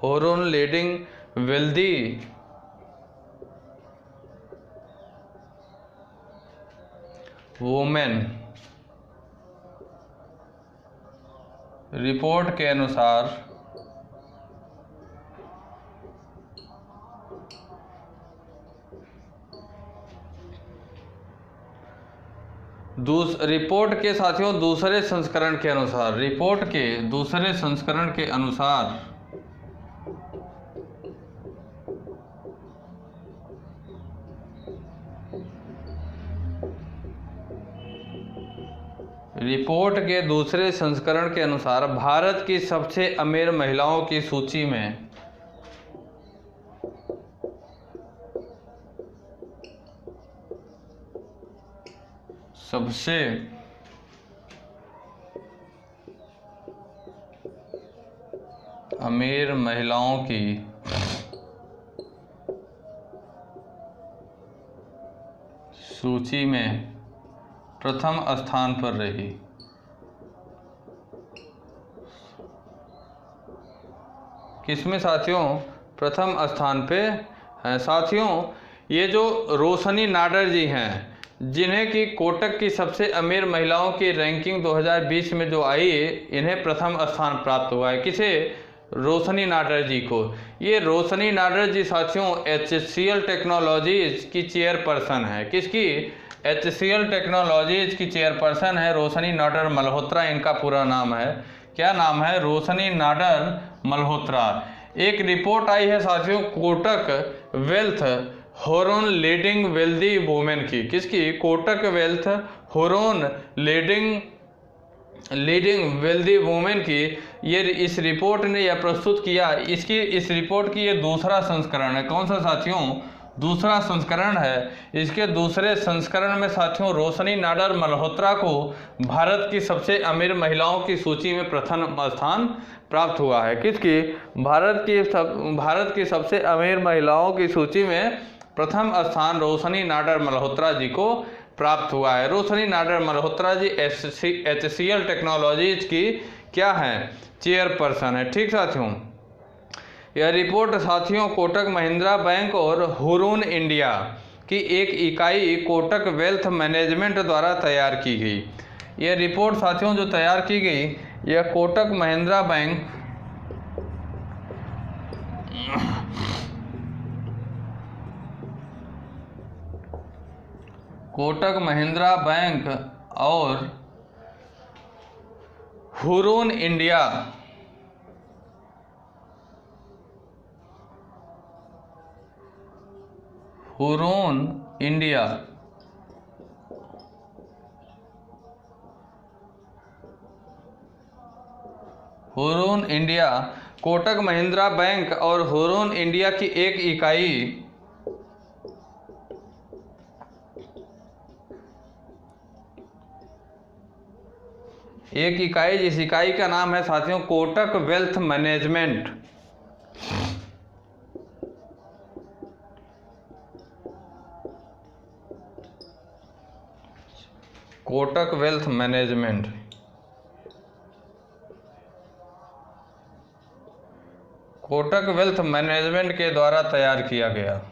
Hurun leading wealthy women report के अनुसार रिपोर्ट के साथियों दूसरे संस्करण के अनुसार, रिपोर्ट के दूसरे संस्करण के अनुसार भारत की सबसे अमीर महिलाओं की सूची में सबसे अमीर महिलाओं की सूची में प्रथम स्थान पर रही। किसमें साथियों प्रथम स्थान पे हैं साथियों? ये जो रोशनी नाडर जी हैं, जिन्हें कि कोटक की सबसे अमीर महिलाओं की रैंकिंग 2020 में जो आई, इन्हें प्रथम स्थान प्राप्त हुआ है। किसे? रोशनी नाडर जी को। ये रोशनी नाडर जी साथियों HCL टेक्नोलॉजीज की चेयरपर्सन है। किसकी? HCL टेक्नोलॉजीज की चेयरपर्सन है रोशनी नाडर मल्होत्रा, इनका पूरा नाम है। क्या नाम है? रोशनी नाडर मल्होत्रा। एक रिपोर्ट आई है साथियों Kotak wealth Hurun leading wealthy women की। किसकी? Kotak wealth Hurun leading wealthy women की। ये इस रिपोर्ट ने यह प्रस्तुत किया। इस रिपोर्ट की ये दूसरा संस्करण है। कौन सा साथियों? दूसरा संस्करण है। इसके दूसरे संस्करण में साथियों रोशनी नाडर मल्होत्रा को भारत की सबसे अमीर महिलाओं की सूची में प्रथम स्थान प्राप्त हुआ है। किसकी? भारत की सबसे अमीर महिलाओं की सूची में प्रथम स्थान रोशनी नाडर मल्होत्रा जी को प्राप्त हुआ है। रोशनी नाडर मल्होत्रा जी HCL टेक्नोलॉजीज की क्या है? चेयरपर्सन है। ठीक साथियों, यह रिपोर्ट साथियों कोटक महिंद्रा बैंक और हुरून इंडिया की एक इकाई कोटक वेल्थ मैनेजमेंट द्वारा तैयार की गई। यह रिपोर्ट साथियों जो तैयार की गई, यह कोटक महिंद्रा बैंक और Hurun India Kotak Mahindra bank और हुरून इंडिया की एक इकाई जिस इकाई का नाम है साथियों Kotak wealth management. Kotak wealth management के द्वारा तैयार किया गया।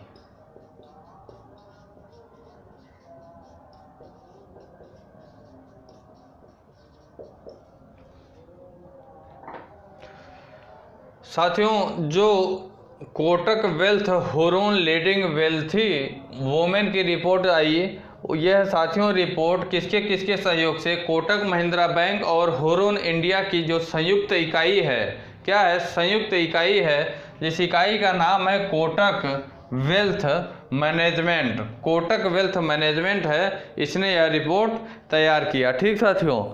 साथियों जो Kotak wealth Hurun leading wealthy women की रिपोर्ट आई, यह साथियों रिपोर्ट किसके सहयोग से? कोटक महिंद्रा बैंक और हुरून इंडिया की जो संयुक्त इकाई है। क्या है? संयुक्त इकाई है, जिस इकाई का नाम है कोटक वेल्थ मैनेजमेंट है। इसने यह रिपोर्ट तैयार किया। ठीक साथियों,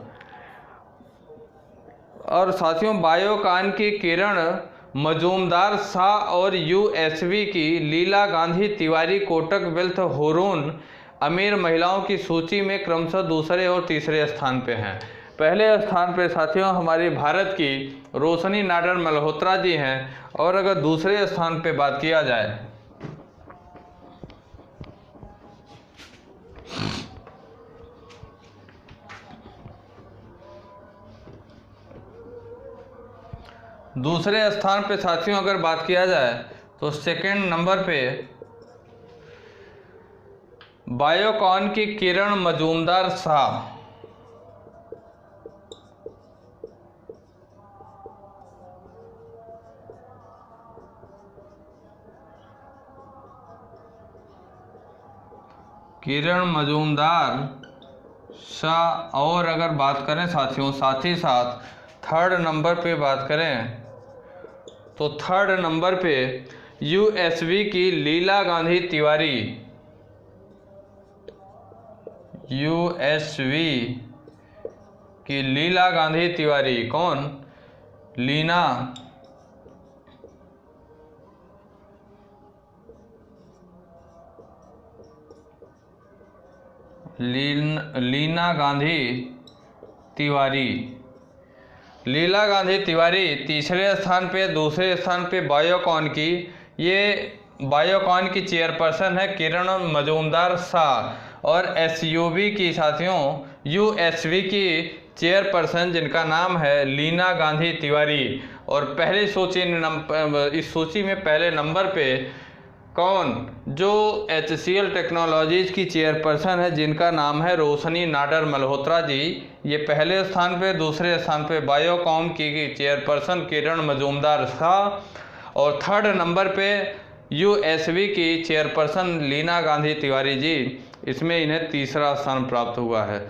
और साथियों बायोकॉन की किरण मजूमदार शाह और USB की लीला गांधी तिवारी कोटक वेल्थ हुरून अमीर महिलाओं की सूची में क्रमशः दूसरे और तीसरे स्थान पे हैं। पहले स्थान पे साथियों हमारी भारत की रोशनी नाडर मल्होत्रा जी हैं, और अगर दूसरे स्थान पे बात किया जाए दूसरे स्थान पे साथियों अगर बात किया जाए तो सेकंड नंबर पे बायोकॉन की किरण मजूमदार शाह। और अगर बात करें साथियों साथ ही साथ थर्ड नंबर पे बात करें तो थर्ड नंबर पे USB की लीला गांधी तिवारी। USB की लीला गांधी तिवारी। कौन? लीना लीना गांधी तिवारी। लीला गांधी तिवारी तीसरे स्थान पे, दूसरे स्थान पे बायोकॉन की, ये बायोकॉन की चेयरपर्सन है किरण मजूमदार शाह, और एसयूवी की साथियों यूएसवी की चेयरपर्सन जिनका नाम है लीना गांधी तिवारी। और पहली सूची इस सूची में पहले नंबर पे कौन, जो HCL टेक्नोलॉजीज की चेयरपर्सन है जिनका नाम है रोशनी नाडर मल्होत्रा जी, ये पहले स्थान पे। दूसरे स्थान पे बायोकॉम की चेयरपर्सन किरण मजूमदार शाह, और थर्ड नंबर पे यूएसवी की चेयरपर्सन लीना गांधी तिवारी जी, इसमें इन्हें तीसरा स्थान प्राप्त हुआ है।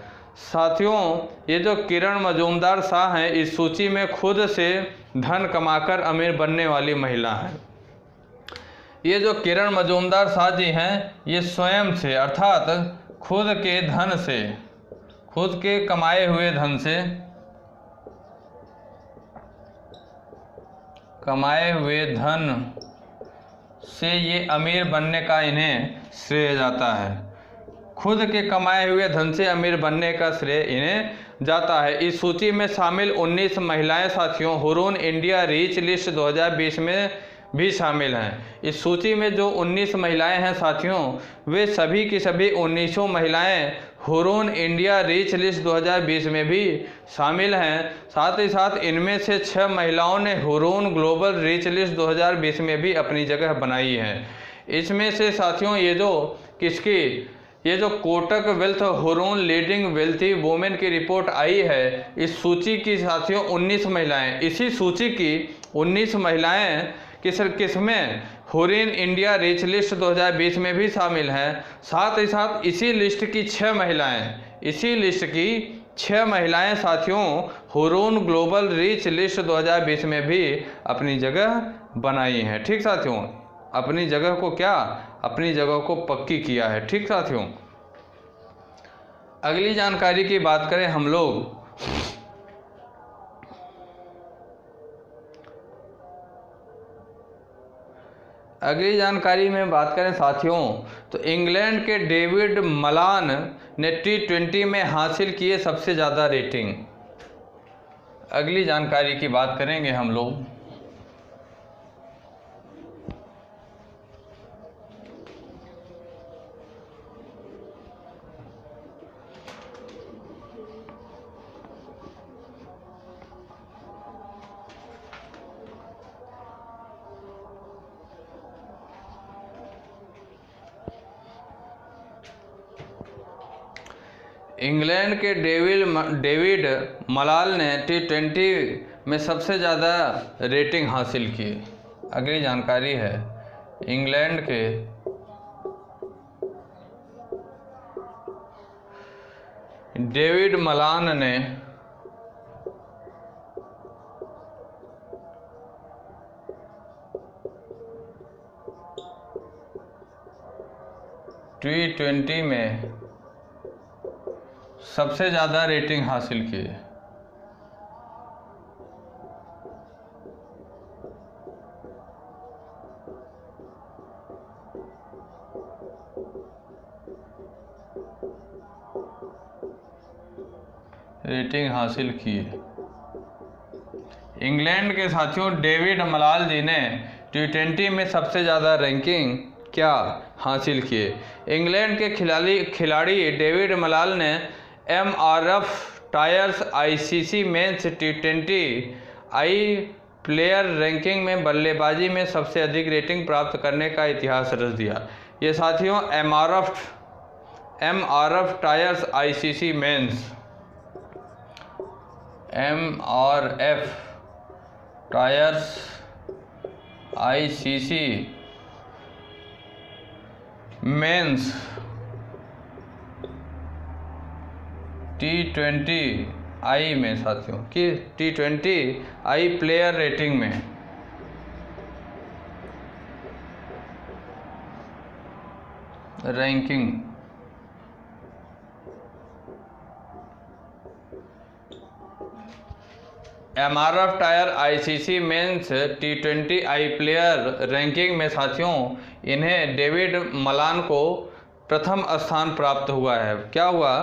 साथियों, ये जो किरण मजूमदार शाह हैं इस सूची में खुद से धन कमाकर अमीर बनने वाली महिला हैं। ये जो किरण मजूमदार शाह जी हैं ये स्वयं से अर्थात खुद के धन से, खुद के कमाए हुए धन से ये अमीर बनने का इन्हें श्रेय जाता है। खुद के कमाए हुए धन से अमीर बनने का श्रेय इन्हें जाता है। इस सूची में शामिल 19 महिलाएं साथियों हुरून इंडिया रीच लिस्ट 2020 में भी शामिल हैं। इस सूची में जो 19 महिलाएं हैं साथियों, वे सभी की सभी 19 महिलाएं हुरून इंडिया रीच लिस्ट 2020 में भी शामिल हैं। साथ ही साथ इनमें से 6 महिलाओं ने हुरून ग्लोबल रीच लिस्ट 2020 में भी अपनी जगह बनाई है। इसमें से साथियों ये जो Kotak wealth Hurun leading wealthy women की रिपोर्ट आई है, इस सूची की साथियों 19 महिलाएं, इसी सूची की 19 महिलाएं किसमें हुरून इंडिया रीच लिस्ट 2020 में भी शामिल हैं। साथ ही साथ इसी लिस्ट की 6 महिलाएं साथियों हुरून ग्लोबल रीच लिस्ट 2020 में भी अपनी जगह बनाई हैं। ठीक साथियों, अपनी जगह को पक्की किया है। ठीक साथियों, अगली जानकारी की बात करें हम लोग, अगली जानकारी में बात करें साथियों तो इंग्लैंड के डेविड मलान ने T20 में हासिल किए सबसे ज़्यादा रेटिंग। अगली जानकारी की बात करेंगे हम लोग, इंग्लैंड के डेविड मलाल ने T20 में सबसे ज़्यादा रेटिंग हासिल की। अगली जानकारी है इंग्लैंड के डेविड मलान ने T20 में सबसे ज़्यादा रेटिंग हासिल की। इंग्लैंड के साथियों डेविड मलाल जी ने T20 में सबसे ज़्यादा रैंकिंग क्या हासिल किए। इंग्लैंड के खिलाड़ी डेविड मलाल ने MRF tyres ICC men's T20 I player ranking में बल्लेबाजी में सबसे अधिक रेटिंग प्राप्त करने का इतिहास रच दिया। ये साथियों MRF tyres ICC men's, MRF tyres ICC men's T20 I में साथियों कि T20 आई प्लेयर रेटिंग में ranking MRF tyre ICC men's T20 I player ranking में साथियों इन्हें डेविड मलान को प्रथम स्थान प्राप्त हुआ है। क्या हुआ?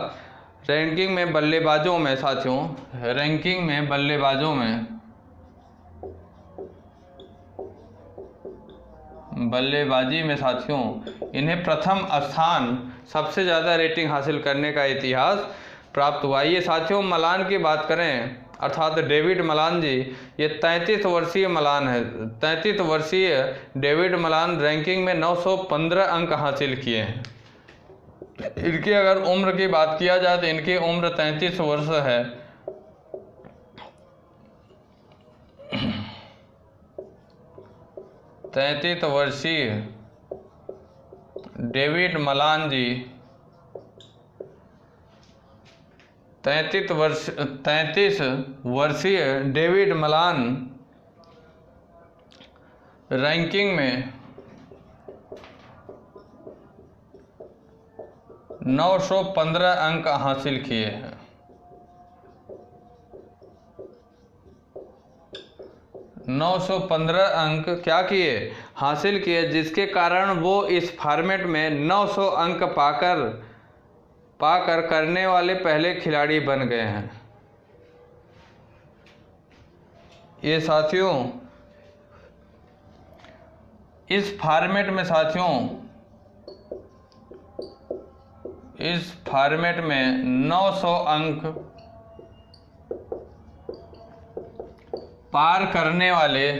रैंकिंग में बल्लेबाजों में साथियों, रैंकिंग में बल्लेबाजों में बल्लेबाजी में साथियों इन्हें प्रथम स्थान, सबसे ज़्यादा रेटिंग हासिल करने का इतिहास प्राप्त हुआ। ये साथियों मलान की बात करें अर्थात डेविड मलान जी, ये 33 वर्षीय मलान है। 33 वर्षीय डेविड मलान रैंकिंग में 915 अंक हासिल किए हैं। इनकी अगर उम्र की बात किया जाए तो इनकी उम्र 33 वर्ष है। तैंतीस वर्षीय डेविड मलान जी 33 वर्षीय डेविड मलान रैंकिंग में 915 अंक हासिल किए हैं। 915 अंक क्या किए? हासिल किए, जिसके कारण वो इस फॉर्मेट में 900 अंक पाकर करने वाले पहले खिलाड़ी बन गए हैं। ये साथियों इस फॉर्मेट में इस फॉर्मेट में 900 अंक पार करने वाले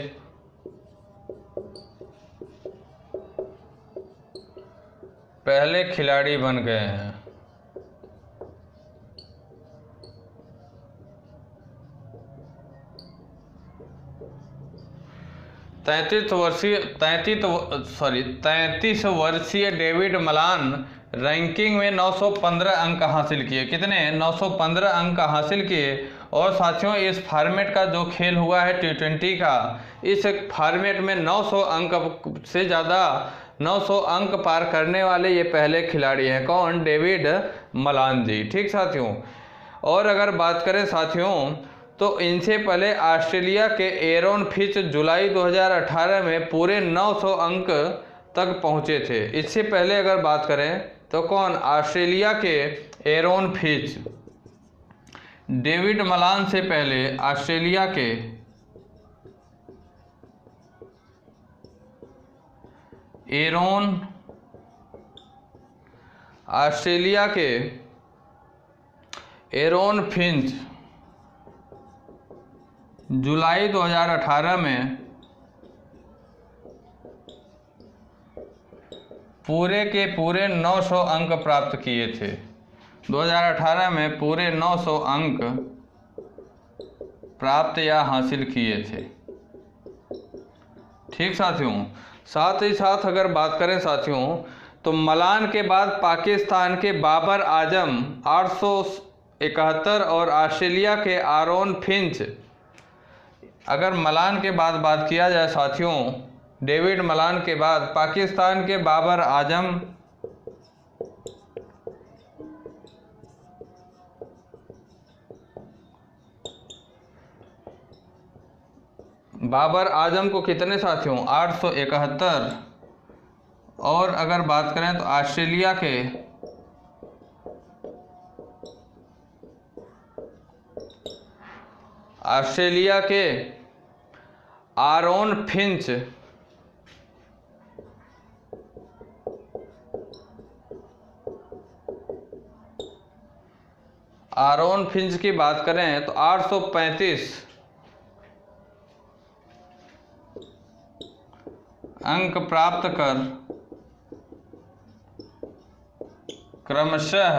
पहले खिलाड़ी बन गए हैं। तैंतीस वर्षीय डेविड मलान रैंकिंग में 915 अंक हासिल किए। कितने? 915 अंक हासिल किए। और साथियों इस फॉर्मेट का जो खेल हुआ है T20 का, इस फॉर्मेट में 900 अंक से ज़्यादा 900 अंक पार करने वाले ये पहले खिलाड़ी हैं। कौन? डेविड मलान जी। ठीक साथियों, और अगर बात करें साथियों तो इनसे पहले ऑस्ट्रेलिया के एरोन फिंच जुलाई 2018 में पूरे 900 अंक तक पहुंचे थे। इससे पहले अगर बात करें तो कौन? ऑस्ट्रेलिया के एरोन फिंच। डेविड मलान से पहले ऑस्ट्रेलिया के एरोन फिंच जुलाई 2018 में पूरे के पूरे 900 अंक प्राप्त किए थे। 2018 में पूरे 900 अंक प्राप्त या हासिल किए थे। ठीक साथियों, साथ ही साथ अगर बात करें साथियों तो मलान के बाद पाकिस्तान के बाबर आजम 871 और ऑस्ट्रेलिया के एरोन फिंच। अगर मलान के बाद बात किया जाए साथियों, डेविड मलान के बाद पाकिस्तान के बाबर आजम को कितने साथियों? 871। और अगर बात करें तो ऑस्ट्रेलिया के एरोन फिंच की बात करें तो 835 अंक प्राप्त कर क्रमशः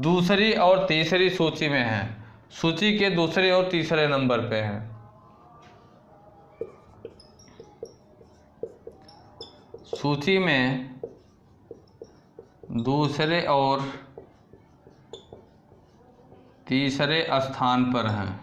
दूसरी और तीसरी सूची में हैं। सूची के दूसरे और तीसरे नंबर पे हैं। सूची में दूसरे और तीसरे स्थान पर हैं।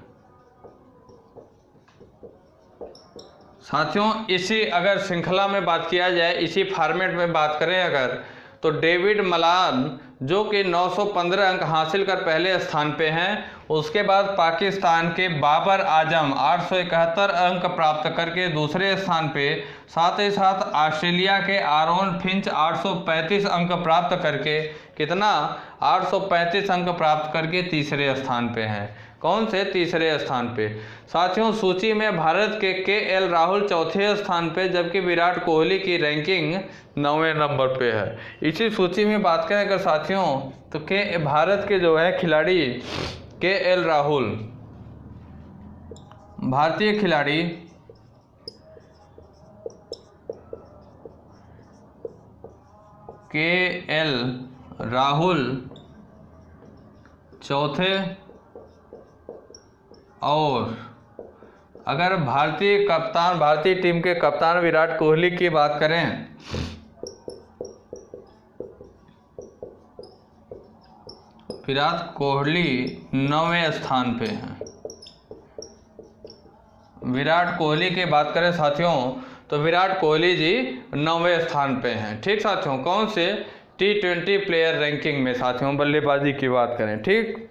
साथियों इसी अगर श्रृंखला में बात किया जाए, इसी फॉर्मेट में बात करें अगर, तो डेविड मलान जो कि 915 अंक हासिल कर पहले स्थान पे हैं, उसके बाद पाकिस्तान के बाबर आजम 871 अंक प्राप्त करके दूसरे स्थान पे, साथ ही साथ ऑस्ट्रेलिया के आरोन फिंच 835 अंक प्राप्त करके कितना 835 अंक प्राप्त करके तीसरे स्थान पे हैं। कौन से? तीसरे स्थान पे। साथियों सूची में भारत के एल राहुल चौथे स्थान पे, जबकि विराट कोहली की रैंकिंग 9वें नंबर पे है। इसी सूची में बात करें अगर साथियों तो भारत के जो है खिलाड़ी एल राहुल, भारतीय खिलाड़ी एल राहुल चौथे, और अगर भारतीय टीम के कप्तान विराट कोहली की बात करें विराट कोहली 9वें स्थान पे हैं। विराट कोहली की बात करें साथियों तो विराट कोहली जी 9वें स्थान पे हैं। ठीक साथियों, कौन से? T20 प्लेयर रैंकिंग में साथियों बल्लेबाजी की बात करें, ठीक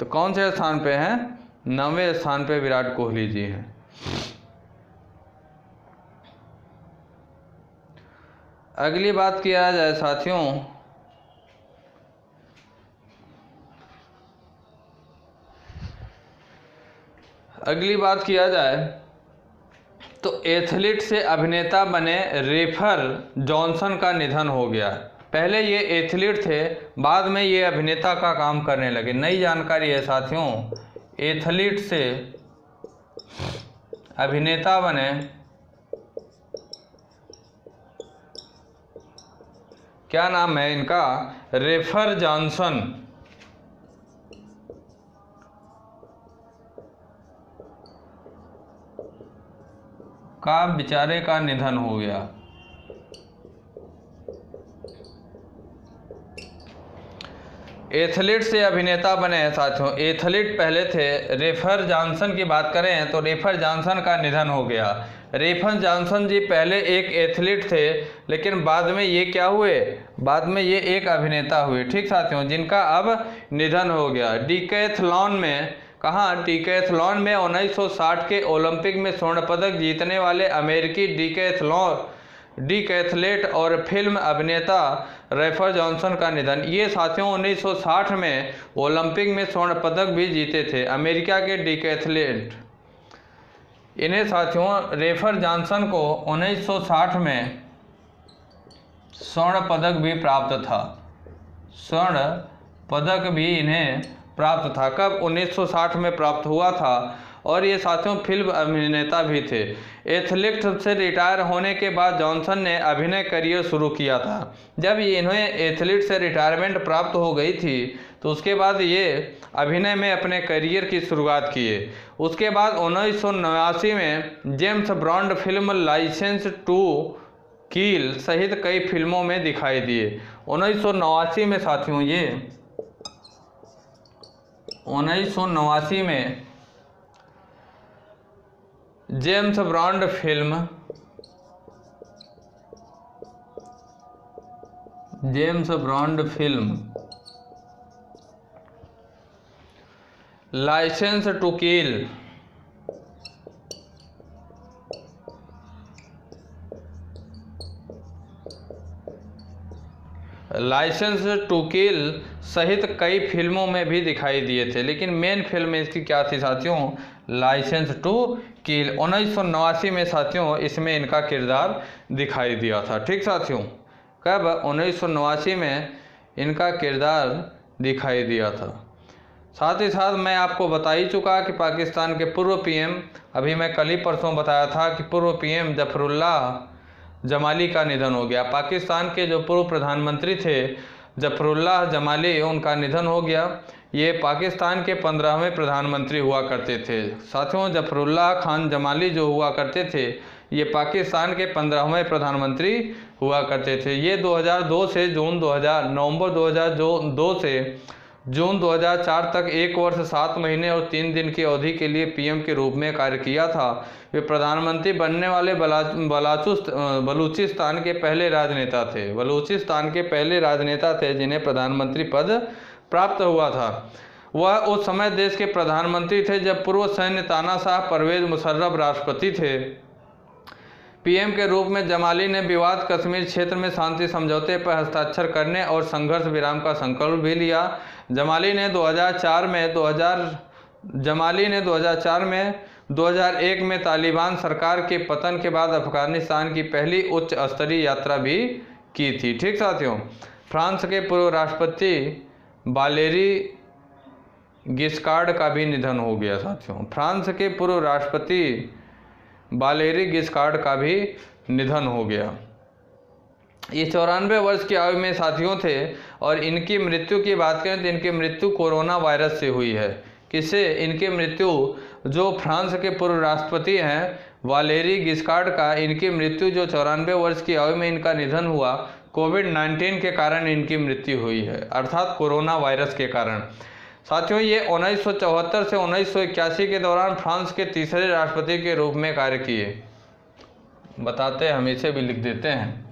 तो कौन से स्थान पे हैं? 9वें स्थान पे विराट कोहली जी हैं। अगली बात किया जाए साथियों तो एथलीट से अभिनेता बने रेफर जॉनसन का निधन हो गया। पहले ये एथलीट थे, बाद में ये अभिनेता का काम करने लगे। नई जानकारी है साथियों, एथलीट से अभिनेता बने, क्या नाम है इनका? रेफर जॉनसन का बेचारे का निधन हो गया। एथलीट से अभिनेता बने हैं साथियों। एथलीट पहले थे, रेफर जॉनसन की बात करें तो रेफर जॉनसन का निधन हो गया। रेफर जॉनसन जी पहले एक एथलीट थे, लेकिन बाद में ये क्या हुए? बाद में ये एक अभिनेता हुए। ठीक साथियों, जिनका अब निधन हो गया। डिकैथलॉन में, कहाँ? डिकैथलॉन में 1960 के ओलंपिक में स्वर्ण पदक जीतने वाले अमेरिकी डिकैथलेट और फिल्म अभिनेता रेफर जॉनसन का निधन। ये साथियों 1960 में ओलंपिक में स्वर्ण पदक भी जीते थे, अमेरिका के डिकैथलेट। इन्हें साथियों रेफर जॉनसन को 1960 में स्वर्ण पदक भी प्राप्त था। स्वर्ण पदक भी इन्हें प्राप्त था। कब? 1960 में प्राप्त हुआ था। और ये साथियों फिल्म अभिनेता भी थे। एथलीट से रिटायर होने के बाद जॉनसन ने अभिनय करियर शुरू किया था। जब इन्हें एथलीट से रिटायरमेंट प्राप्त हो गई थी तो उसके बाद ये अभिनय में अपने करियर की शुरुआत किए। उसके बाद 1989 में James Bond film Licence to Kill सहित कई फिल्मों में दिखाई दिए। 1989 में साथियों ये 1989 में James Bond film Licence to Kill सहित कई फिल्मों में भी दिखाई दिए थे, लेकिन मेन फिल्म इसकी क्या थी साथियों? लाइसेंस टू किल। 1989 में साथियों इसमें इनका किरदार दिखाई दिया था। ठीक साथियों, कब? 1989 में इनका किरदार दिखाई दिया था। साथ ही साथ मैं आपको बता ही चुका कि पाकिस्तान के पूर्व पीएम, अभी मैं कल ही परसों बताया था कि पूर्व पीएम जफरुल्लाह जमाली का निधन हो गया। पाकिस्तान के जो पूर्व प्रधानमंत्री थे जफरुल्लाह जमाली, उनका निधन हो गया। ये पाकिस्तान के 15वें प्रधानमंत्री हुआ करते थे। साथियों जफरुल्लाह खान जमाली जो हुआ करते थे ये पाकिस्तान के 15वें प्रधानमंत्री हुआ करते थे। ये 2002 से नवंबर 2002 से जून 2004 तक 1 वर्ष 7 महीने और 3 दिन की अवधि के लिए पीएम के रूप में कार्य किया था। वे प्रधानमंत्री बनने वाले बलूचिस्तान के पहले राजनेता थे जिन्हें प्रधानमंत्री पद प्राप्त हुआ था। वह उस समय देश के प्रधानमंत्री थे जब पूर्व सैन्य तानाशाह परवेज मुशर्रफ राष्ट्रपति थे। पीएम के रूप में जमाली ने विवाद कश्मीर क्षेत्र में शांति समझौते पर हस्ताक्षर करने और संघर्ष विराम का संकल्प भी लिया। जमाली ने 2004 में 2001 में तालिबान सरकार के पतन के बाद अफगानिस्तान की पहली उच्च स्तरीय यात्रा भी की थी। ठीक साथियों, फ्रांस के पूर्व राष्ट्रपति वालेरी गिस्कार्ड का भी निधन हो गया। साथियों, फ्रांस के पूर्व राष्ट्रपति वालेरी गिस्कार्ड का भी निधन हो गया। ये 94 वर्ष की आयु में साथियों थे और इनकी मृत्यु की बात करें तो इनकी मृत्यु कोरोना वायरस से हुई है। किससे? इनकी मृत्यु जो फ्रांस के पूर्व राष्ट्रपति हैं वालेरी गिस्कार्ड का, इनकी मृत्यु जो 94 वर्ष की आयु में इनका निधन हुआ, कोविड-19 के कारण इनकी मृत्यु हुई है, अर्थात कोरोना वायरस के कारण। साथियों, ये 1974 से 1981 के दौरान फ्रांस के तीसरे राष्ट्रपति के रूप में कार्य किए। बताते हैं, हम इसे भी लिख देते हैं।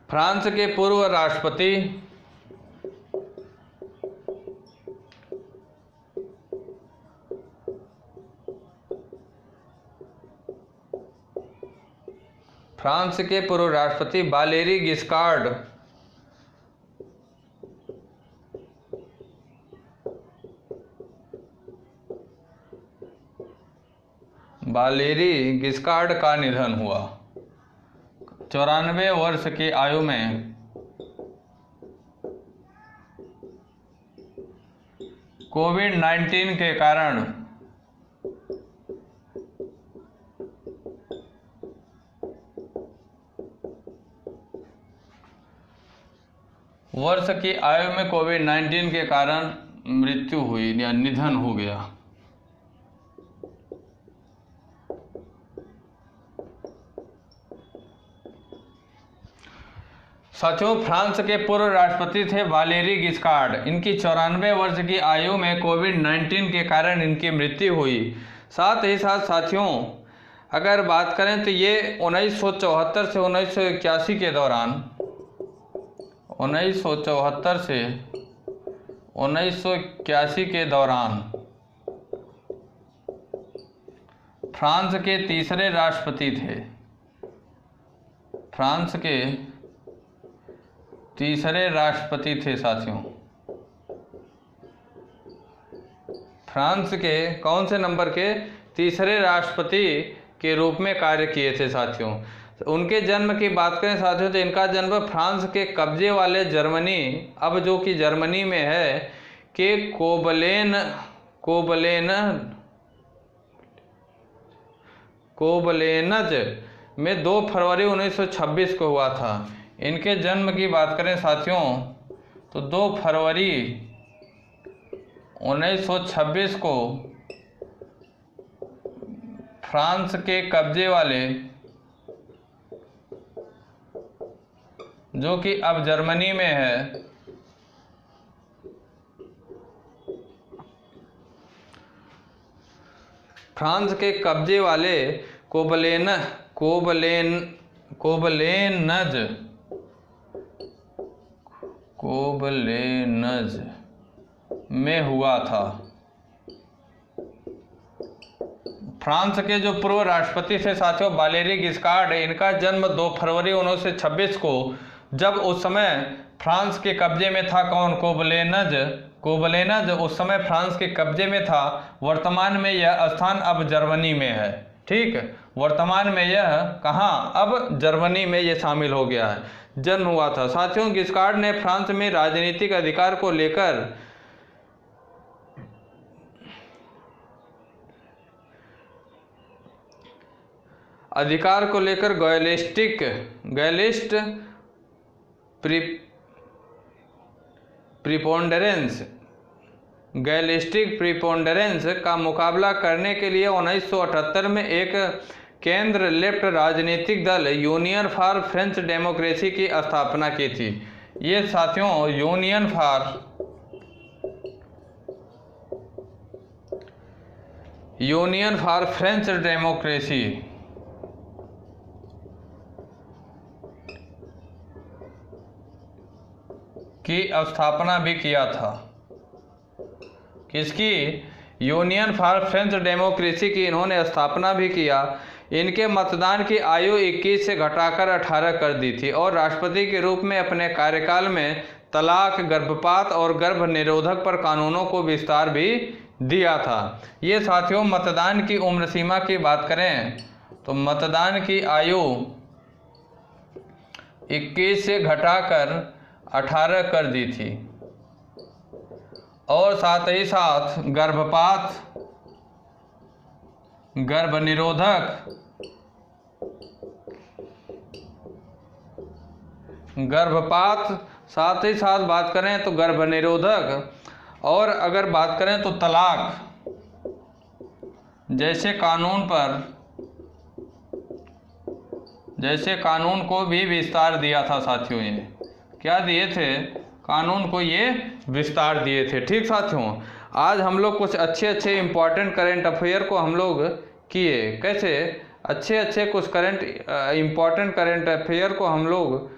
फ्रांस के पूर्व राष्ट्रपति वालेरी गिस्कार्ड का निधन हुआ 94 वर्ष की आयु में। कोविड-19 के कारण कोविड-19 के कारण मृत्यु हुई या निधन हो गया। साथियों, फ्रांस के पूर्व राष्ट्रपति थे वालेरी गिस्कार्ड। इनकी 94 वर्ष की आयु में कोविड-19 के कारण इनकी मृत्यु हुई। साथ ही साथ साथियों, अगर बात करें तो ये 1974 से 1981 के दौरान 1974 से 1981 के दौरान फ्रांस के तीसरे राष्ट्रपति थे। फ्रांस के तीसरे राष्ट्रपति थे साथियों। फ्रांस के कौन से नंबर के? तीसरे राष्ट्रपति के रूप में कार्य किए थे साथियों। उनके जन्म की बात करें साथियों तो इनका जन्म फ्रांस के कब्जे वाले जर्मनी, अब जो कि जर्मनी में है, के कोबलेनज में 2 फरवरी 1926 को हुआ था। इनके जन्म की बात करें साथियों तो 2 फरवरी 1926 को फ्रांस के कब्जे वाले, जो कि अब जर्मनी में है, फ्रांस के कब्जे वाले कोबलेनज में हुआ था। फ्रांस के जो पूर्व राष्ट्रपति थे साथियों वालेरी गिस्कार्ड, इनका जन्म 2 फरवरी 1926 को, जब उस समय फ्रांस के कब्जे में था कौन? कोबलेनज उस समय फ्रांस के कब्जे में था। वर्तमान में यह स्थान अब जर्मनी में है। ठीक, वर्तमान में यह कहाँ? अब जर्मनी में यह शामिल हो गया है। जन्म हुआ था साथियों। गिस्कार्ड ने फ्रांस में राजनीतिक अधिकार को लेकर गैलिस्टिक प्रिपोंडेरेंस का मुकाबला करने के लिए 1978 में एक केंद्र लेफ्ट राजनीतिक दल यूनियन फॉर फ्रेंच डेमोक्रेसी की स्थापना की थी। ये साथियों यूनियन फॉर फ्रेंच डेमोक्रेसी की स्थापना भी किया था। किसकी? यूनियन फॉर फ्रेंच डेमोक्रेसी की इन्होंने स्थापना भी किया। इनके मतदान की आयु 21 से घटाकर 18 कर दी थी और राष्ट्रपति के रूप में अपने कार्यकाल में तलाक, गर्भपात और गर्भ निरोधक पर कानूनों को विस्तार भी दिया था। ये साथियों मतदान की उम्र सीमा की बात करें तो मतदान की आयु 21 से घटाकर 18 कर दी थी और साथ ही साथ गर्भपात, गर्भ निरोधक, साथ ही साथ बात करें तो गर्भ निरोधक, और अगर बात करें तो तलाक जैसे कानून को भी विस्तार दिया था साथियों। ये क्या दिए थे? कानून को ये विस्तार दिए थे। ठीक साथियों, आज हम लोग कुछ अच्छे इम्पॉर्टेंट करेंट अफेयर को हम लोग किए। कैसे? अच्छे कुछ इम्पॉर्टेंट करेंट अफेयर को हम लोग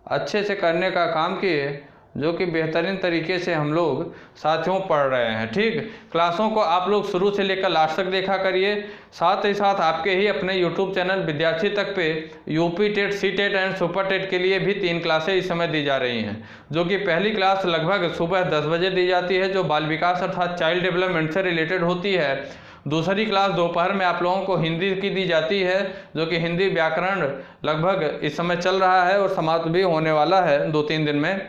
अच्छे से करने का काम किए, जो कि बेहतरीन तरीके से हम लोग साथियों पढ़ रहे हैं। ठीक, क्लासों को आप लोग शुरू से लेकर लास्ट तक देखा करिए। साथ ही साथ आपके ही अपने यूट्यूब चैनल विद्यार्थी तक पे UP TET, C TET and super TET के लिए भी 3 क्लासें इस समय दी जा रही हैं, जो कि पहली क्लास लगभग सुबह 10 बजे दी जाती है, जो बाल विकास अर्थात चाइल्ड डेवलपमेंट से रिलेटेड होती है। दूसरी क्लास दोपहर में आप लोगों को हिंदी की दी जाती है, जो कि हिंदी व्याकरण लगभग इस समय चल रहा है और समाप्त भी होने वाला है 2-3 दिन में।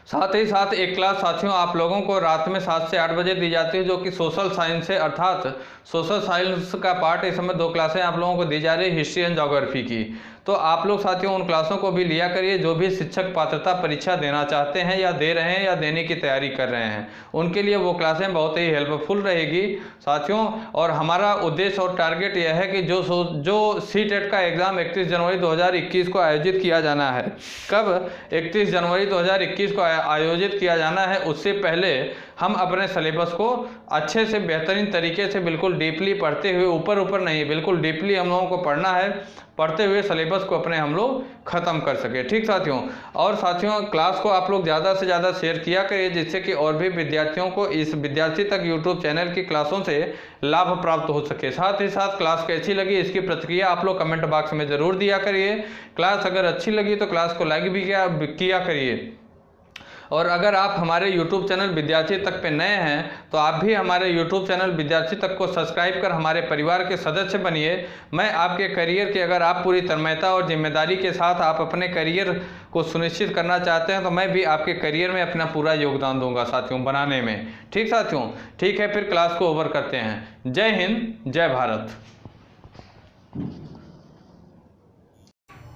साथ ही साथ एक क्लास साथियों आप लोगों को रात में 7 से 8 बजे दी जाती है, जो कि सोशल साइंस है, अर्थात सोशल साइंस का पार्ट। इस समय 2 क्लासें आप लोगों को दी जा रही है, हिस्ट्री एंड ज्योग्राफी की। तो आप लोग साथियों उन क्लासों को भी लिया करिए, जो भी शिक्षक पात्रता परीक्षा देना चाहते हैं या दे रहे हैं या देने की तैयारी कर रहे हैं, उनके लिए वो क्लासें बहुत ही हेल्पफुल रहेगी साथियों। और हमारा उद्देश्य और टारगेट यह है कि जो सी टेट का एग्ज़ाम 31 जनवरी 2021 को आयोजित किया जाना है। कब? 31 जनवरी 2021 को आयोजित किया जाना है। उससे पहले हम अपने सिलेबस को अच्छे से बेहतरीन तरीके से बिल्कुल डीपली पढ़ते हुए, ऊपर नहीं, बिल्कुल डीपली हम लोगों को पढ़ना है, पढ़ते हुए सिलेबस को अपने हम लोग ख़त्म कर सके। ठीक साथियों, और साथियों क्लास को आप लोग ज़्यादा से ज़्यादा शेयर किया करिए, जिससे कि और भी विद्यार्थियों को इस विद्यार्थी तक यूट्यूब चैनल की क्लासों से लाभ प्राप्त हो सके। साथ ही साथ क्लास कैसी लगी इसकी प्रतिक्रिया आप लोग कमेंट बॉक्स में ज़रूर दिया करिए। क्लास अगर अच्छी लगी तो क्लास को लाइक भी किया करिए। और अगर आप हमारे YouTube चैनल विद्यार्थी तक पे नए हैं तो आप भी हमारे YouTube चैनल विद्यार्थी तक को सब्सक्राइब कर हमारे परिवार के सदस्य बनिए। मैं आपके करियर के, अगर आप पूरी तन्मयता और जिम्मेदारी के साथ आप अपने करियर को सुनिश्चित करना चाहते हैं, तो मैं भी आपके करियर में अपना पूरा योगदान दूंगा साथियों बनाने में। ठीक साथियों, ठीक है, फिर क्लास को ओवर करते हैं। जय हिंद, जय भारत।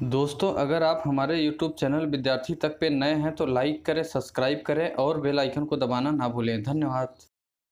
दोस्तों अगर आप हमारे YouTube चैनल विद्यार्थी तक पे नए हैं तो लाइक करें, सब्सक्राइब करें और बेल आइकन को दबाना ना भूलें। धन्यवाद।